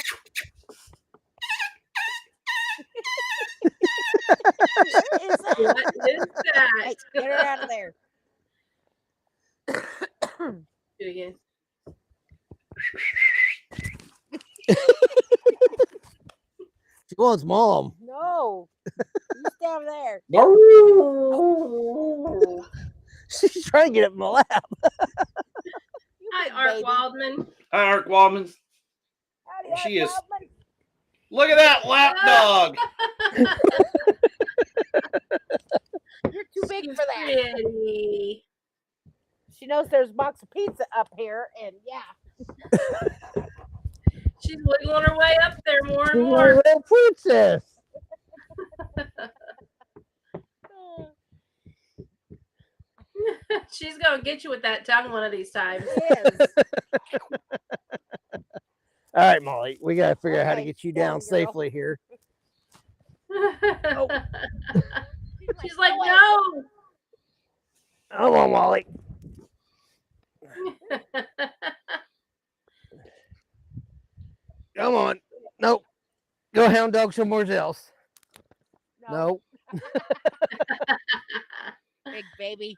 What is that? What is that? Hey, get her out of there. Do it again. She wants mom. No. You stay over there. She's trying to get up in my lap. You Hi, big Art baby. Wildman. Hi, Art Waldman. Howdy, She Art is- Wildman. Look at that lap dog. You're too big for that. Pretty. She knows there's a box of pizza up here, and yeah. She's wiggling her way up there more and She's my more. little princess. She's gonna get you with that tongue one of these times. Yes. All right, Molly, we got to figure out how to Okay, get you go on, down girl. safely here. She's like, "Go away." no. Come on, Molly. Come on. Nope. Go hound dog somewhere else. No, Nope. big baby.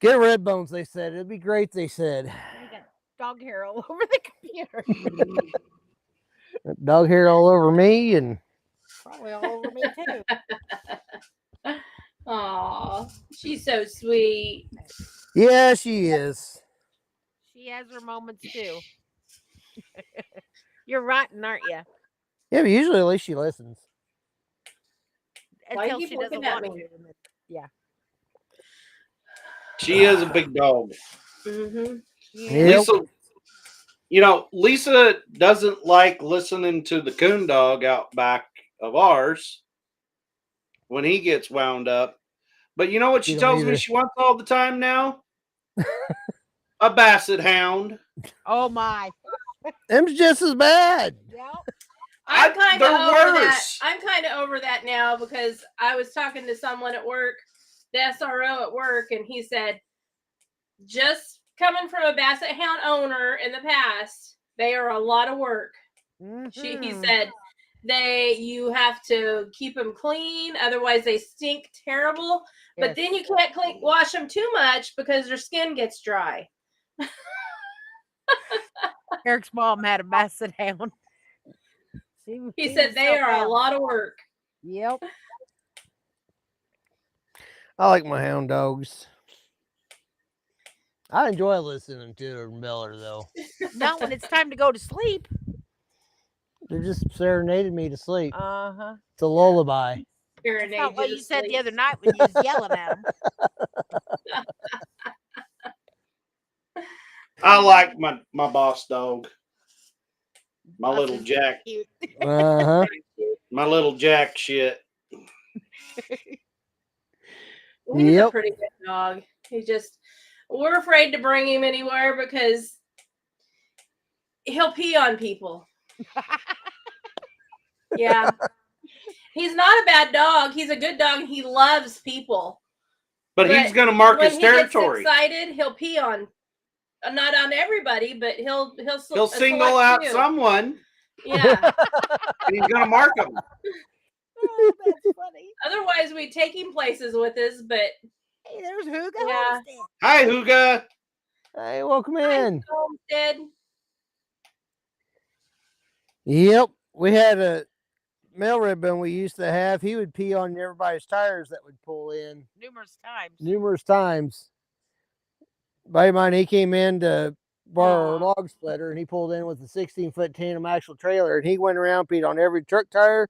Get red bones, they said. It'd be great, they said. You got dog hair all over the computer. Dog hair all over me and Probably all over me too. Aw, she's so sweet. yeah, she is. She has her moments too. You're rotten, aren't you? Yeah, but usually at least she listens. Why you Until keep she doesn't looking at want me? to. and then- She is a big dog. Mm-hmm. Yep. Lisa doesn't like listening to the coon dog out back of ours when he gets wound up. But you know what she You don't tells me either. she wants all the time now? A basset hound. Oh my. Them's just as bad. Yep. I'm kind of they're over that. worse. I'm kind of over that now because I was talking to someone at work, the SRO at work, and he said, just coming from a basset hound owner in the past, they are a lot of work. He Mhm. said you have to keep them clean, otherwise they stink terrible. But Yes. then you can't wash them too much because their skin gets dry. Eric's mom had a basset hound. He said they are a lot of work. Yep. I like my hound dogs. I enjoy listening to her and Beller, though. Not when it's time to go to sleep. They're just serenading me to sleep. Uh-huh. It's a lullaby. That's not what you said the sleep. other night when you was yelling at him. I like my boss dog. My Boss little is Jack. cute. Uh-huh. My little Jack shit. He's Yep. a pretty good dog. We're afraid to bring him anywhere because he'll pee on people. Yeah. He's not a bad dog. He's a good dog. He loves people. But he's going to mark when his he territory. gets excited, he'll pee on, not on everybody, but he'll Single select out few. someone Yeah. and he's going to mark them. Oh, that's funny. Otherwise, we take him places with us, but Hey, there's Hugo. Yeah. Homestead. Hi, Huga. Hey, welcome in. Homestead. Yep. We had a male ribbon we used to have. He would pee on everybody's tires that would pull in Numerous times. times. Buddy of mine, he came in to borrow our Aw. log splitter, and he pulled in with a 16-foot tandem axle trailer, and he went around, peed on every truck tire,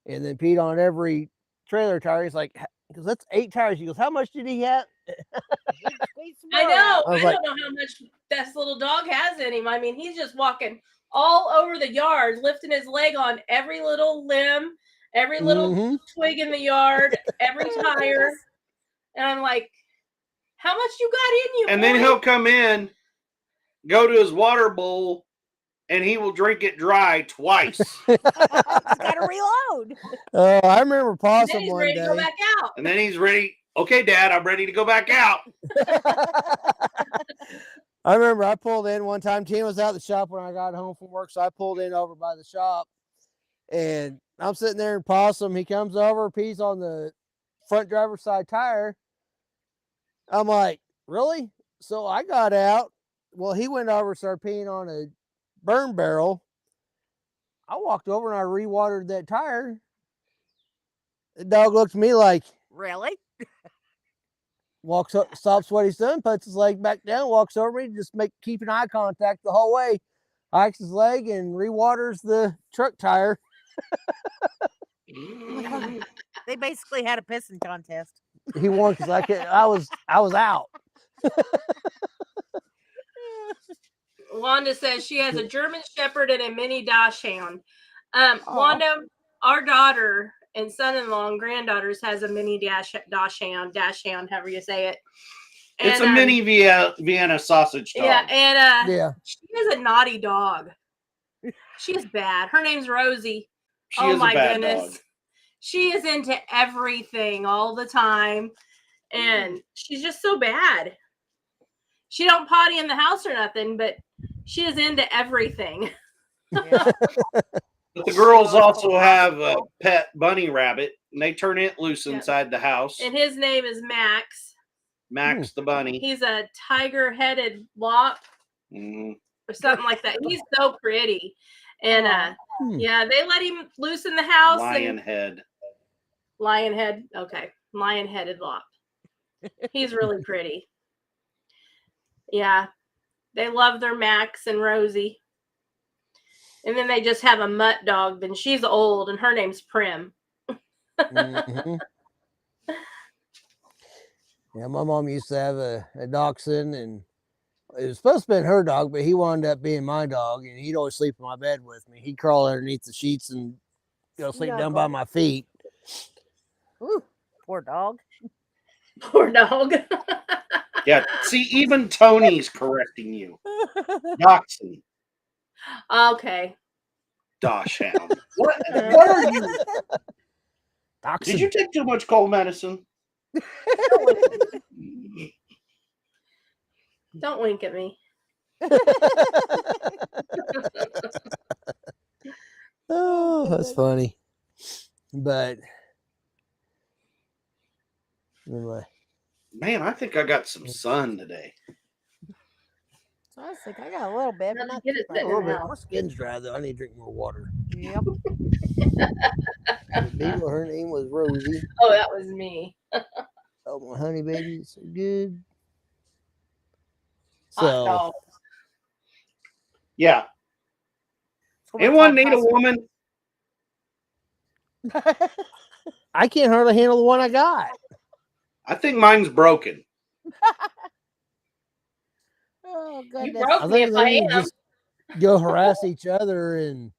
and then peed on every trailer tire. He's like, because that's 8 tires. He goes, how much did he have? Squeeze some I more know. out. I was I like- don't know how much this little dog has in him. I mean, he's just walking all over the yard, lifting his leg on every little limb, every little Mhm. twig in the yard, every tire. And I'm like, how much you got in you? And then boy? he'll come in, go to his water bowl, and he will drink it dry twice. He's got to reload. I remember And then Possum he's one ready to go day. back out. And then he's ready Okay, Dad, I'm ready to go back out. I remember I pulled in one time. Tina was out the shop when I got home from work, so I pulled in over by the shop, and I'm sitting there in Possum. He comes over, pees on the front driver's side tire. I'm like, really? So I got out. Well, he went over, started peeing on a burn barrel. I walked over and I rewatered that tire. The dog looked at me like, Really? walks up, stops what he's doing, puts his leg back down, walks over me, just keeping eye contact the whole way. Hikes his leg and rewaters the truck tire. They basically had a pissing contest. He won because I was out. Wanda says she has a German Shepherd and a mini Dachshund. Wanda, our daughter and son-in-law and granddaughters has a mini Dachshund, however you say it. And, It's a mini Vienna sausage dog. Yeah, and Yeah. she is a naughty dog. She's bad. Her name's Rosie. She is a bad dog. She is into everything all the time, and she's just so bad. She don't potty in the house or nothing, but she is into everything. Yeah. But the girls also have a pet bunny rabbit, and they turn it loose inside the house. And his name is Max. Max the bunny. He's a tiger-headed lop or something like that. He's so pretty. And yeah, they let him loose in the house. Lion-head. Okay. Lion-headed lop. He's really pretty. Yeah. They love their Max and Rosie. And then they just have a mutt dog. Then she's old, and her name's Prim. Mm-hmm. Yeah, my mom used to have a dachshund, and it was supposed to be her dog, but he wound up being my dog, and he'd always sleep in my bed with me. He'd crawl underneath the sheets and go sleep down by my feet. Ooh, poor dog. Poor dog. Yeah, see, even Tony's correcting you. Dachshund. Okay. Dachshund. What are you? Dachshund. Did you take too much cold medicine? Don't wink at me. Oh, that's funny. But anyway. Man, I think I got some sun today. So I think I got a little bit, but not Get it too sitting much. in the house. My skin's dry though. I need to drink more water. Yep. The beagle, her name was Rosie. Oh, that was me. Oh, my honey baby, it's so good. Hot So dog. Yeah. So we Anyone talk need a about- woman? I can't hardly handle the one I got. I think mine's broken. Oh You goodness. broke I me think if they I need to am. just go harass each other and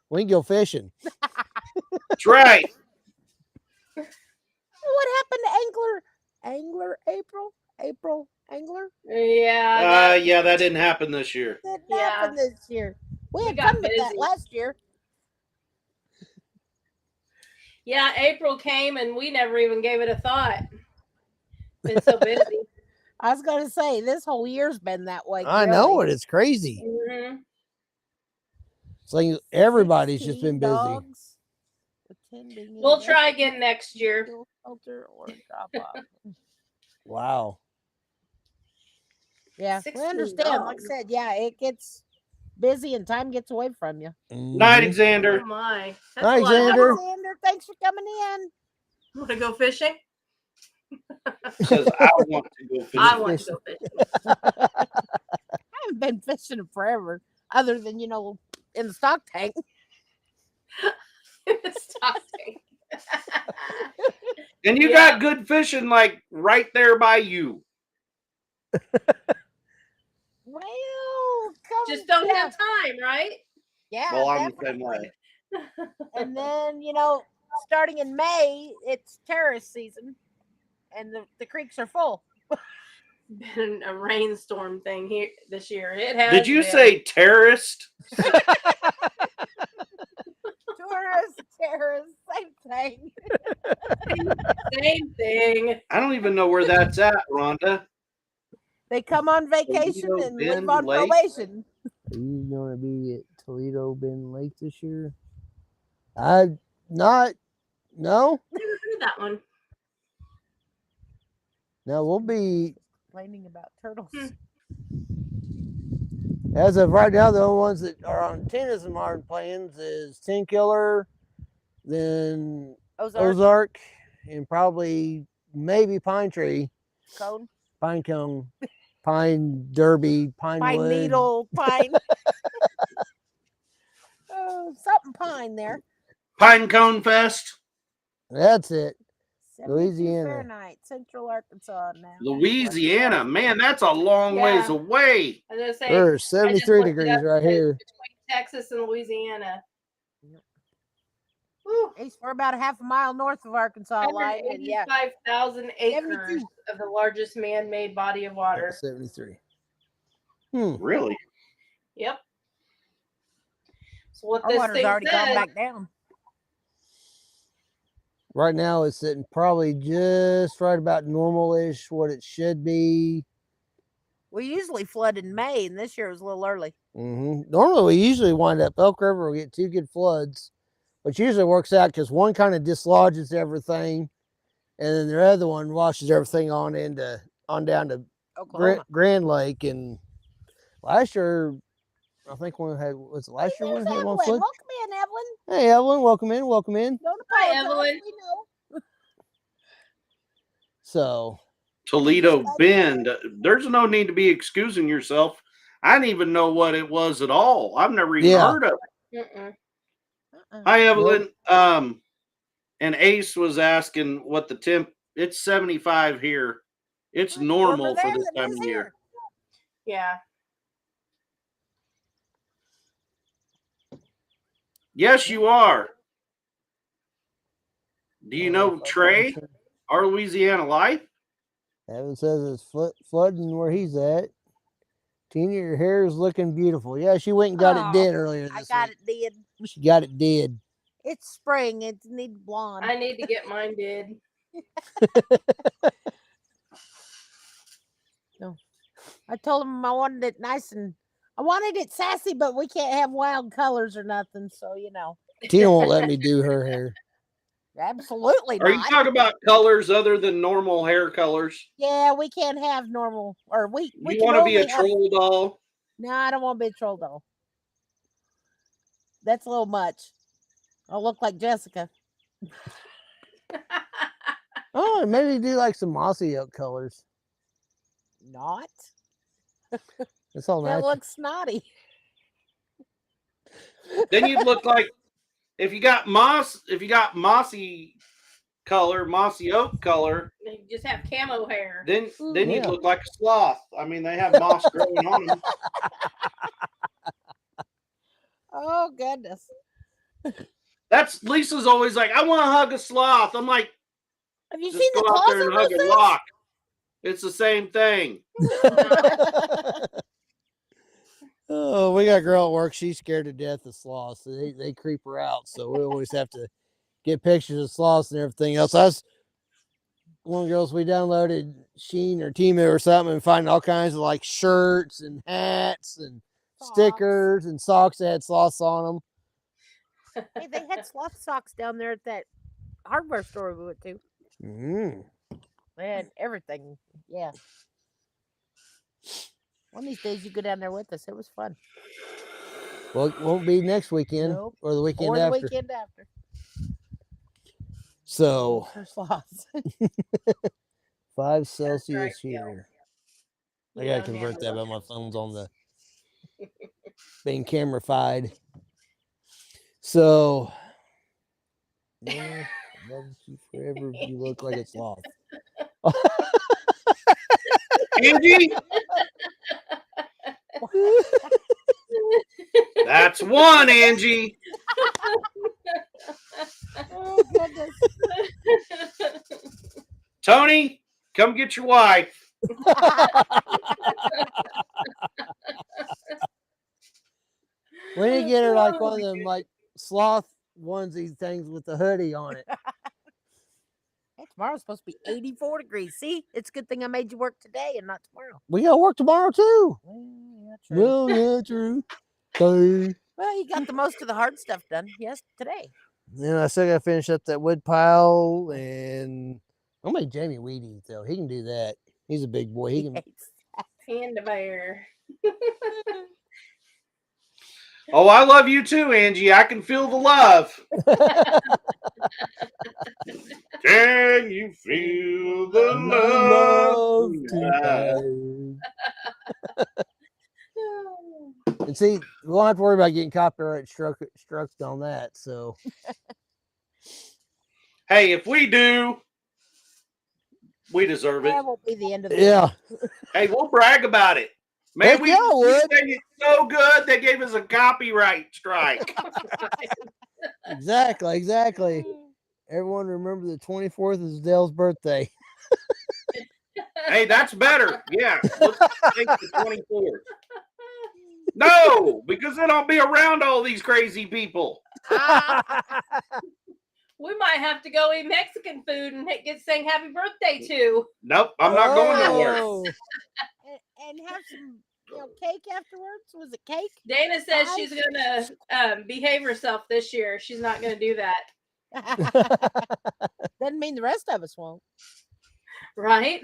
we can go fishing. That's right. What happened to Angler April Angler? Yeah. Yeah, that didn't happen this year. That Yeah. happened this year. We We had got fun with that busy. last year. Yeah, April came and we never even gave it a thought. Been so busy. I was gonna say this whole year's been that way. I know really. it. It's crazy. Mhm. It's like everybody's just 16 been busy. dogs attending a We'll try rescue, again next year. kill, shelter, or drop off. Wow. Yeah, we 16 understand. Like I dogs. said, yeah, it gets busy and time gets away from you. Night, Mhm. Xander. Oh my. That's Night, a lot of Xander. work. Alexander, thanks for coming in. Want to go fishing? Says I want to go fishing. I want to go fishing. I haven't been fishing in forever, other than in the stock tank. Stop it. And you Yeah. got good fishing like right there by you. Well, come Just don't yeah, have time, right? yeah, Well, I'm the definitely. same way. And then starting in May, it's terrace season, and the creeks are full. Been a rainstorm thing here this year. It has. Did you been. Tourist, say terrorist? terrace, same thing. Same thing. I don't even know where that's at, Rhonda. They come on vacation Toledo and leave Bend on Lake? probation. Are you going to be at Toledo Bend Lake this year? I not. No, Never heard of that one. no. We'll be Complaining about turtles. as of right now. The only ones that are on tennis and modern plans is Tin Killer, then Ozark, and probably maybe Pine Tree, Cone, Pine Cone, Pine Derby, Pine pine Wood. needle, pine. Something pine there. Pine Cone Fest, That's it. 72 Louisiana. Fahrenheit, Central Arkansas now. Louisiana. Man, that's a long ways Yeah. away. I was gonna say There's I just 73 looked it degrees up, right and it's here. between Texas and Louisiana. We're about a half a mile north of Arkansas line, and yeah, 185,000 acres 72. of the largest man-made body of water. 73. Really? Yep. So what our this water's thing already gone says, back down. Right now it's sitting probably just right about normal-ish, what it should be. We usually flood in May, and this year was a little early. Normally we usually wind up Elk River, we get 2 good floods, which usually works out because one kind of dislodges everything, and then the other one washes everything on down to Oklahoma. Grand Lake. And last year, I think one had was it last year There's one had one Evelyn. flood. Welcome in, Evelyn. Hey Evelyn, welcome in, welcome in. Don't Hi, apologize. Evelyn. We know. So Toledo Bend. There's no need to be excusing yourself. I didn't even know what it was at all. I've never even Yeah. heard of it. Mm-mm. Hi, Evelyn. And Ace was asking what the temp. It's 75 here. It's normal for this time of year. Yeah. Yes, you are. Do you know Trey, our Louisiana Life? Evan says it's flooding where he's at. Tina, your hair is looking beautiful. Yeah, she went and got it did earlier I this got week. it did. She got it did. It's spring. It needs blonde. I need to get mine did. I told him I wanted it nice and I wanted it sassy, but we can't have wild colors or nothing. So Tina won't let me do her hair. absolutely Are you not. talking about colors other than normal hair colors? Yeah, we can't have normal, or we You can want to be a only have- troll doll? No, I don't want to be a troll doll. That's a little much. I'll look like Jessica. Oh, and maybe do like some mossy oak colors. Not. It's all That natural. looks snotty. Then you'd look like if you got mossy color, mossy oak color, You just have camo hair. then you'd Yeah. look like a sloth. I mean, they have moss growing on them. Oh goodness. That's Lisa's always like, I want to hug a sloth. I'm like, Have you just seen go the out claws there and on hug those a things? rock. It's the same thing. Oh, we got a girl at work. She's scared to death of sloths. They creep her out. So we always have to get pictures of sloths and everything else. One of the girls we downloaded Sheen or Temu or something and finding all kinds of like shirts and hats and stickers and socks that had sloths on them. Hey, they had sloth socks down there at that hardware store we went to. They had everything. Yeah. One of these days you go down there with us. It was fun. Well, it won't be next weekend Nope. or the weekend Or the after. weekend after. So For sloths. 5 Celsius right, here. I Yeah, gotta convert that, man. but my phone's on the being camera-fied. So yeah, love you forever. You look like a sloth. Angie? That's one, Angie. Oh goodness. Tony, come get your wife. We need to get her like one of them like sloth onesie things with the hoodie on it. Tomorrow's supposed to be 84 degrees. See, it's a good thing I made you work today and not tomorrow. We got to work tomorrow too. Well, yeah, true. Well, yeah, true. So, Well, you got the most of the hard stuff done. Yes, today. then I still got to finish up that wood pile, and I'll make Jamie weed eat though. He can do that. He's a big boy. He can. Panda bear. Oh, I love you too, Angie. I can feel the love. Can you feel the love tonight? And see, we won't have to worry about getting copyright struck on that. So, Hey, if we do, we deserve it. That won't be the end of the yeah. Hey, we'll brag about it. Man, Heck we yeah, we would. sang it so good they gave us a copyright strike. Exactly. Everyone remember the 24th is Dale's birthday. Hey, that's better. Yeah, let's take the 24th. No, because then I'll be around all these crazy people. We might have to go eat Mexican food and get sang happy birthday to. Nope, I'm not going nowhere. Oh. and have some cake afterwards. Was it cake? Dana says she's gonna behave herself this year. She's not gonna do that, Doesn't mean the rest of us won't. right?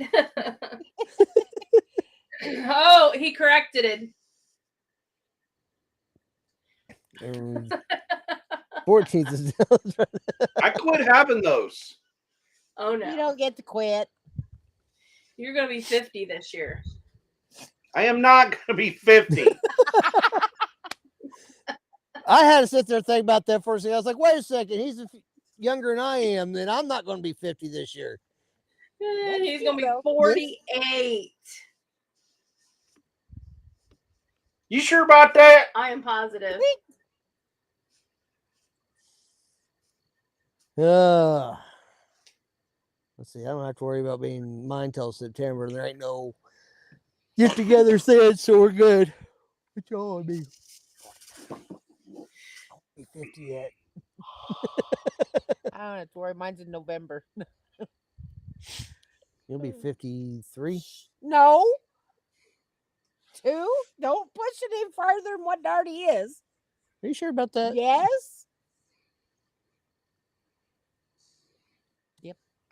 Oh, he corrected it. 14th is Dale's birthday. I quit having those. Oh no, You don't get to quit. you're gonna be 50 this year. I am not going to be 50. I had to sit there and think about that for a second. I was like, wait a second. He's younger than I am. Then I'm not going to be 50 this year. He's gonna be 48. You sure about that? I am positive. Let's see. I don't have to worry about being mine till September. There ain't no get together said, so we're good. What y'all want to be? Be 50 yet. I don't have to worry. Mine's in November. You'll be 53. No. 2? Don't push it any farther than what it already is. Are you sure about that? Yes.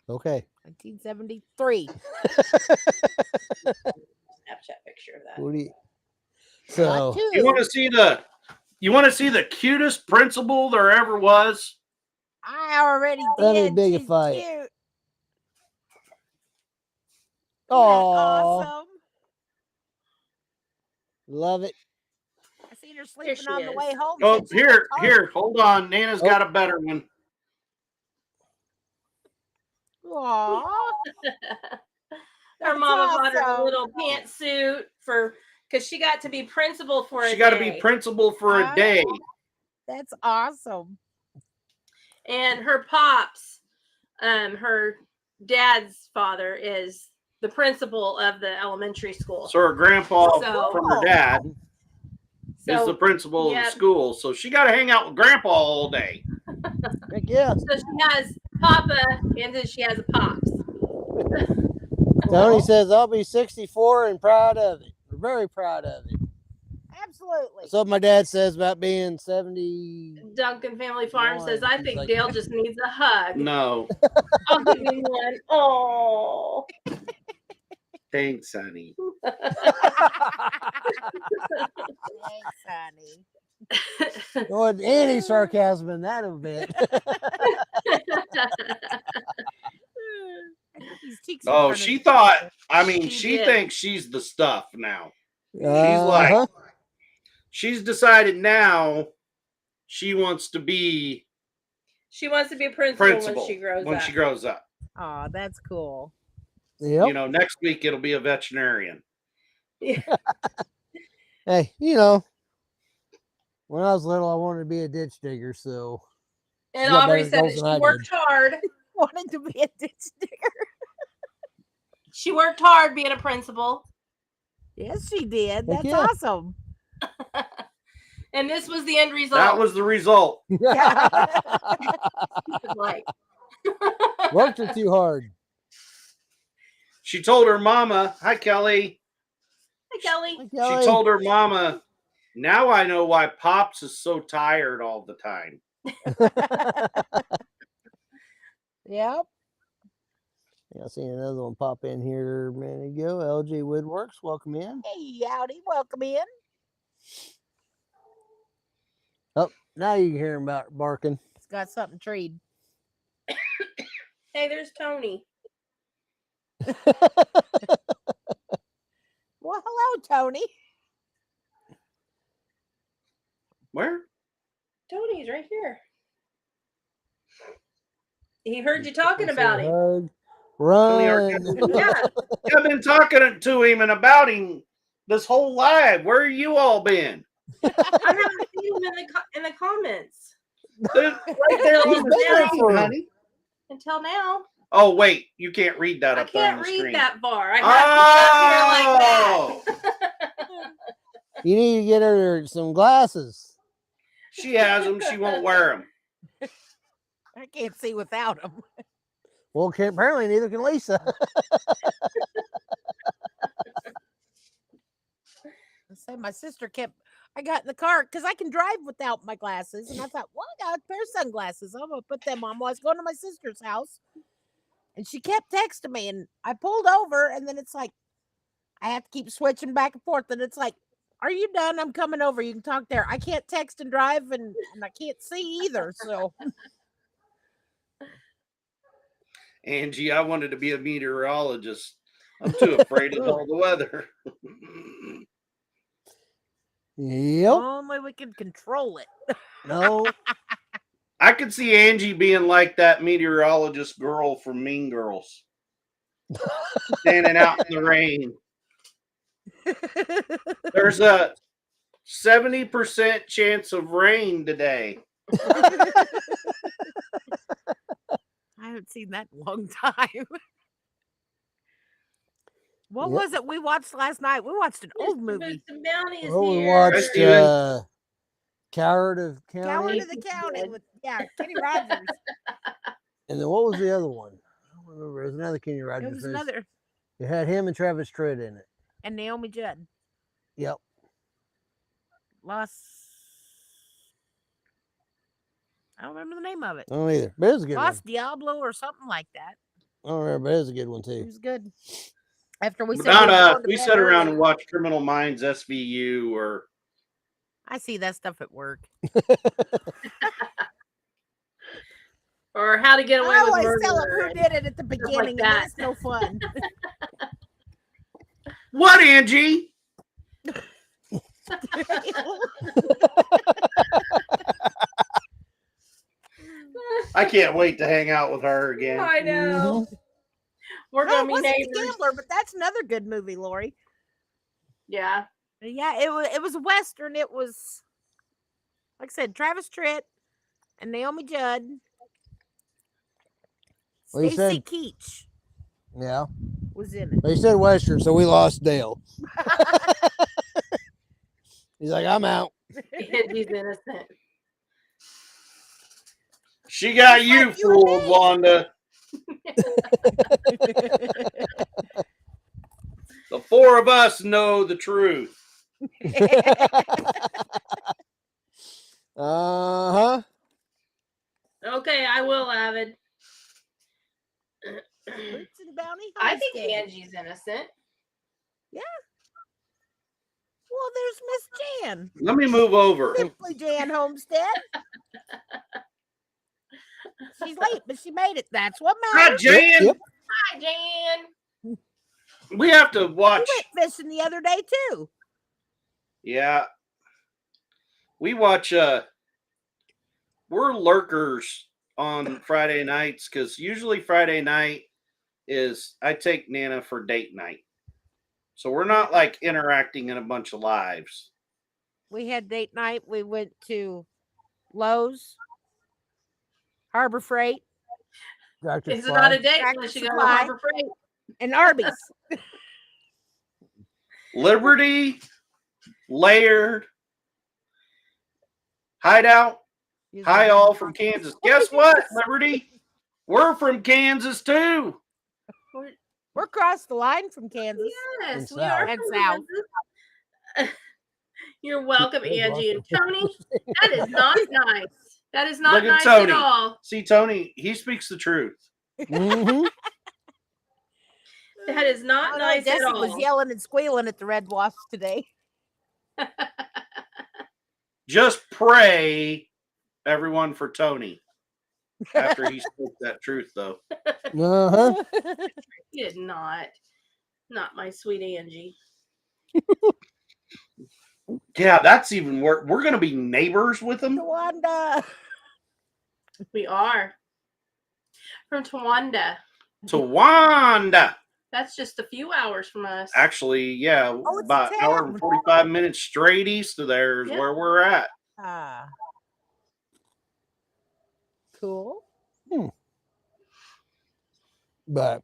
Okay. 1973. Snapchat picture of that. 40. Not So, 2. You want to see the cutest principal there ever was? I already That'd be did. big She's if I- cute. Isn't that oh, awesome. love it. I seen her sleeping she on the is. way home. Oh, said she here, was here, hold on. Nana's Oh. got a better one. home. Aw. Her That's mama bought her a awesome. little pantsuit because she got to be principal for a She got to day. be principal for a day. That's awesome. And her pops, her dad's father, is the principal of the elementary school. So her grandpa So- from her dad is the So, principal of yeah. the school. So she got to hang out with grandpa all day. Heck yeah. so she has Papa and then she has a Pops. Tony says, I'll be 64 and proud of it. We're very proud of it. Absolutely. That's what my dad says about being 70. Duncan Family Farm Why? says, I He's think like- Dale just needs a hug. No. I'll give you one. Oh. Thanks, honey. Thanks, honey. Oh, any sarcasm in that a bit. These cheeks are Oh, turning she to thought, purple. I mean, She she did. thinks she's the stuff now. Uh-huh. She's decided now she wants to be She wants to be a principal, principal when she grows up. up. Aw, that's cool. Yep. You know, next week it'll be a veterinarian. Hey, you know, when I was little, I wanted to be a ditch digger. So, And got Aubrey better said that goals than I she worked hard. Wanted to be a ditch digger. She worked hard being a principal. Yes, she did. Heck That's yeah. awesome. And this was the end result. That was the result. Like, Worked her too hard. She told her mama, "Hi, Kelly." Hi, Kelly. Like, She Kelly. told her mama, "Now I know why Pops is so tired all the time." Yep. I seen another one pop in here a minute ago. LG Woodworks, welcome in. Hey, howdy. Welcome in. Oh, now you can hear him about barking. It's got something treed. Hey, there's Tony. Well, hello, Tony. Where? Tony's right here. He heard you talking Say about him. hug. Tony Run. Yeah. I've been talking to him and about him this whole live. Where you all been? I haven't seen him in the comments Right there on He's the been there screen, for- honey. until now. Oh wait, you can't read that I up there on can't the read screen. that far. I have to sit here like that. You need to get her some glasses. She has them. She won't wear them. I can't see without him. Well, apparently neither can Lisa. I say my sister kept. I got in the car because I can drive without my glasses, and I thought, well, I got a pair of sunglasses. I'm gonna put them on while I was going to my sister's house, and she kept texting me, and I pulled over, and then it's like I have to keep switching back and forth, and it's like, are you done? I'm coming over. You can talk there. I can't text and drive, and I can't see either. So Angie, I wanted to be a meteorologist. I'm too afraid of all the weather. Yep. only we can control it. No. I could see Angie being like that meteorologist girl from Mean Girls, standing out in the rain. There's a 70% chance of rain today. I haven't seen that in a long time. What Yep. was it we watched last night? We watched an old movie. Mr. Bounty is Well, we here. watched Steven. Coward of County. Coward of the He's County good. with Kenny Rogers. And then what was the other one? I don't remember. It was another Kenny It Rogers. was another It had him and Travis Tritt in it. and Naomi Judd. Yep. Lost. I don't remember the name of it. I don't either. But it was a good Lost Diablo or something like that. one. I don't remember, but it was a good one It too. was good. After we What said about we were going to we bed sit around early. and watch Criminal Minds SVU or I see that stuff at work. Or How to Get Away I with always Murder. tell them who did it at the like beginning, and that. that's no fun. what, Angie? I can't wait to hang out with her again. I know. Mhm. We're No, gonna it be wasn't neighbors. The Gambler, but that's another good movie, Lori. Yeah. Yeah, it was a western. It was, like I said, Travis Tritt and Naomi Judd. Well, you Stacy said- Keach Yeah. was in it. They said Western, so we lost Dale. He's like, I'm out. He's innocent. She got Just you like you and fooled, me. Wanda. The four of us know the truth. Uh-huh. Okay, I will, Avid. Roots and Bounty I think Homestead. Angie's innocent. Well, there's Miss Jan. Let me move over. Simply Jan Homestead. She's late, but she made it. That's what Hi, matters. Jan. Yep. Hi, Jan. We have to We watch. went fishing the other day too. Yeah. We watch we're lurkers on Friday nights because usually Friday night is I take Nana for date night. So we're not like interacting in a bunch of lives. We had date night. We went to Lowe's, Harbor Freight, Dr. It's Fly. not a date Tractor unless you go to Supply. Harbor Freight. and Arby's. Liberty, Layered, Hideout. Hi, all from Kansas. Guess what, Liberty? We're from Kansas too. We're across the line from Kansas. Yes, And we are south. And from south. Kansas. You're welcome, There's Angie. And Russell. Tony, that is not nice. That is not Look at nice Tony. at all. See, Tony, he speaks the truth. Mhm. That is not Oh, no, nice Jesse at all. was yelling and squealing at the red wasps today. Just pray, everyone, for Tony after he spoke that truth, though. Uh-huh. He did not. Not my sweet Angie. Yeah, that's even worse. We're going to be neighbors with him. Wanda. We are. From Tawanda. Tawanda. That's just a few hours from us. Actually, yeah, Oh, it's about an hour and 45 minutes straight east of there is Yep. where we're at. Ah. Cool. But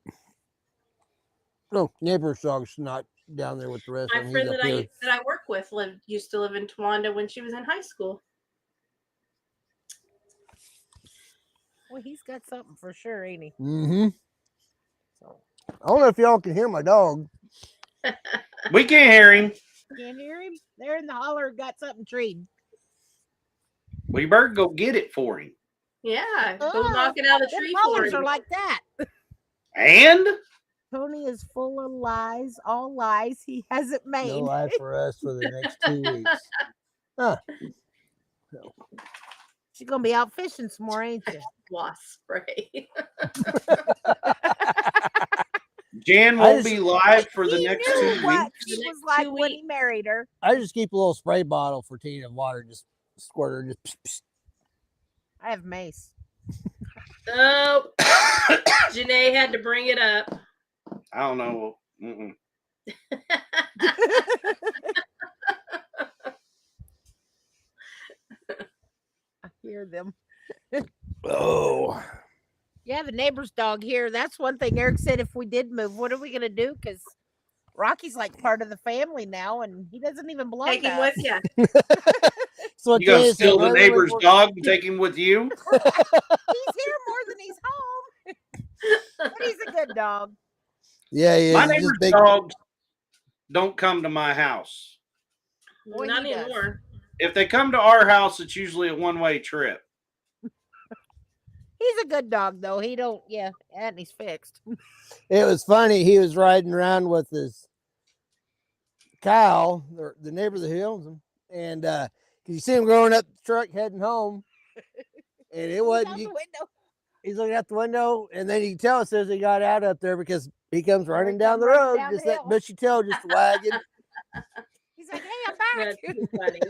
no, neighbor's dog's not down there with the rest My of them. friend He's up here. that I work with used to live in Tawanda when she was in high school. Well, he's got something for sure, ain't he? Mm-hmm. So, I don't know if y'all can hear my dog. We can't hear him. can't hear him? They're in the holler, got something treed. We better go get it for him. Yeah, go Oh, knock it out of the Them tree for hollers him. are like that. And Tony is full of lies, all lies he hasn't made. No lie for us for the next 2 weeks. Huh. She's gonna be out fishing some more, ain't you? Wasp spray. Jan I won't just- be live for the He next knew 2 what weeks. she The was next like 2 when he married her. I just keep a little spray bottle for Tina and water, just squirt her, just psh, psh. I have mace. Oh, Janae had to bring it up. I don't know. Mm-mm. I hear them. Oh. Yeah, the neighbor's dog here. That's one thing Eric said if we did move, what are we gonna do? Because Rocky's like part of the family now, and he doesn't even belong Take to him us. with you. So You gonna steal the neighbor's dog and take him with you? He's here more than he's home. But he's a good dog. Yeah, yeah. My he's neighbor's just big. dogs don't come to my house. Boy, Not he does. anymore. If they come to our house, it's usually a one-way trip. He's a good dog though. He don't, yeah, and he's fixed. It was funny. He was riding around with his Kyle, the neighbor that he owns him, and you see him going up the truck heading home, and it He's out wasn't. the window. He's looking out the window, and then he can tell as soon as he got out up there because he comes There he running down come the running road, down the just that hill. bushy tail just wagging. He's like, "Hey, I'm back." That's too funny.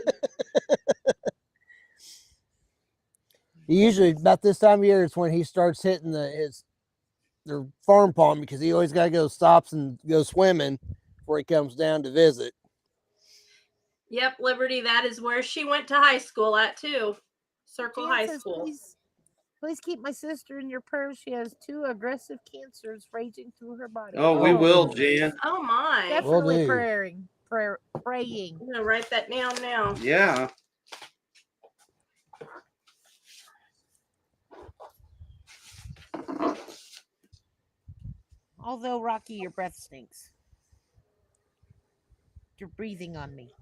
Usually about this time of year is when he starts hitting their farm pond because he always got to go stops and go swimming before he comes down to visit. Yep, Liberty, that is where she went to high school at too. Circle Jan High says, School. Please keep my sister in your prayers. She has 2 aggressive cancers raging through her body. Oh, we Oh, will, goodness. Jan. Oh my. Definitely do. praying. I'm gonna write that down now. Yeah. Although Rocky, your breath stinks. You're breathing on me.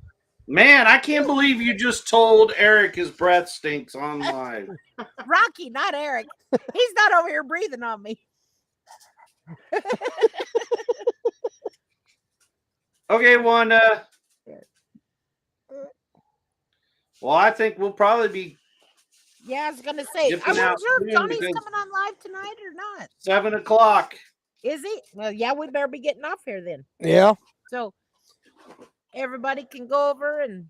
Man, I can't believe you just told Eric his breath stinks on live. Rocky, not Eric. He's not over here breathing on me. Okay, Wanda. Well, I think we'll probably be Yeah, I was gonna say. I Dipping wasn't out sure soon if Johnny's because- coming on live tonight or not. 7:00. Is he? Well, yeah, we better be getting off here then. Yeah, So everybody can go over and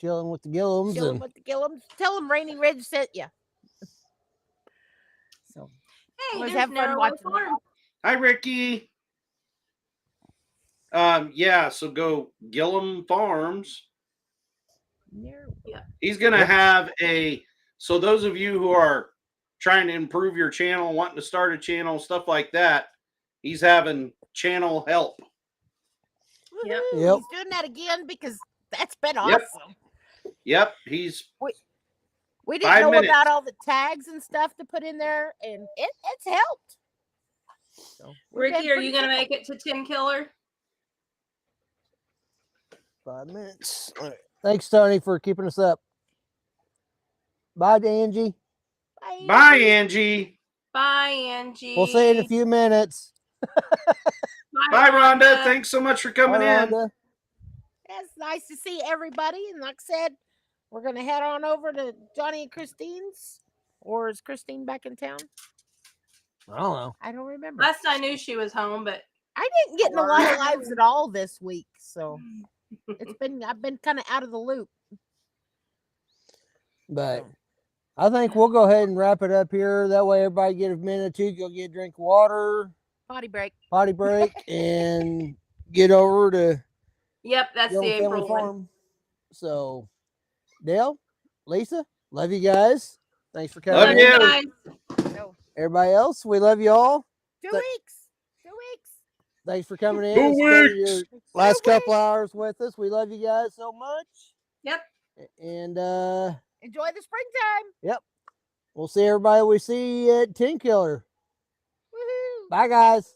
chilling with the Gillums chill and with the Gillums. Tell them Raney Ridge sent you. So Hey, Always there's have fun Narrow watching Farm. Hi, Ricky. Yeah, so go Gillum Farms. there. He's gonna have so those of you who are trying to improve your channel, wanting to start a channel, stuff like that, he's having channel help. Yep. Woohoo, Yep. He's doing that again because that's been Yep. awesome. Yep, he's We didn't 5 know minutes. about all the tags and stuff to put in there, and it's helped. So, we've been Ricky, are pretty you gonna careful. make it to 10 Killer? 5 minutes. All right. Thanks, Tony, for keeping us up. Bye, Angie. Bye, Angie. Bye, Angie. We'll see you in a few minutes. Bye, Rhonda. Thanks so much for coming Bye, in. Rhonda. It's nice to see everybody. And like I said, we're going to head on over to Johnny and Christine's. Or is Christine back in town? I don't know. I don't remember. Last I knew, she was home, but I didn't get in a lot of lives at all this week. So I've been kind of out of the loop. But I think we'll go ahead and wrap it up here. That way everybody get a minute or two, go get a drink of water, Potty break. and get over to yep, that's Young the Family April one. Farm. So, Dale, Lisa, love you guys. Thanks for Love coming. you. in. Guys. So, Everybody else, we love you all. 2 Th- weeks. 2 weeks. Thanks for coming in. 2 and spending weeks. your last couple hours with us. We love you guys so much. Yep. And Enjoy the springtime. we'll see everybody we see at 10 Killer. Woohoo. Bye, guys.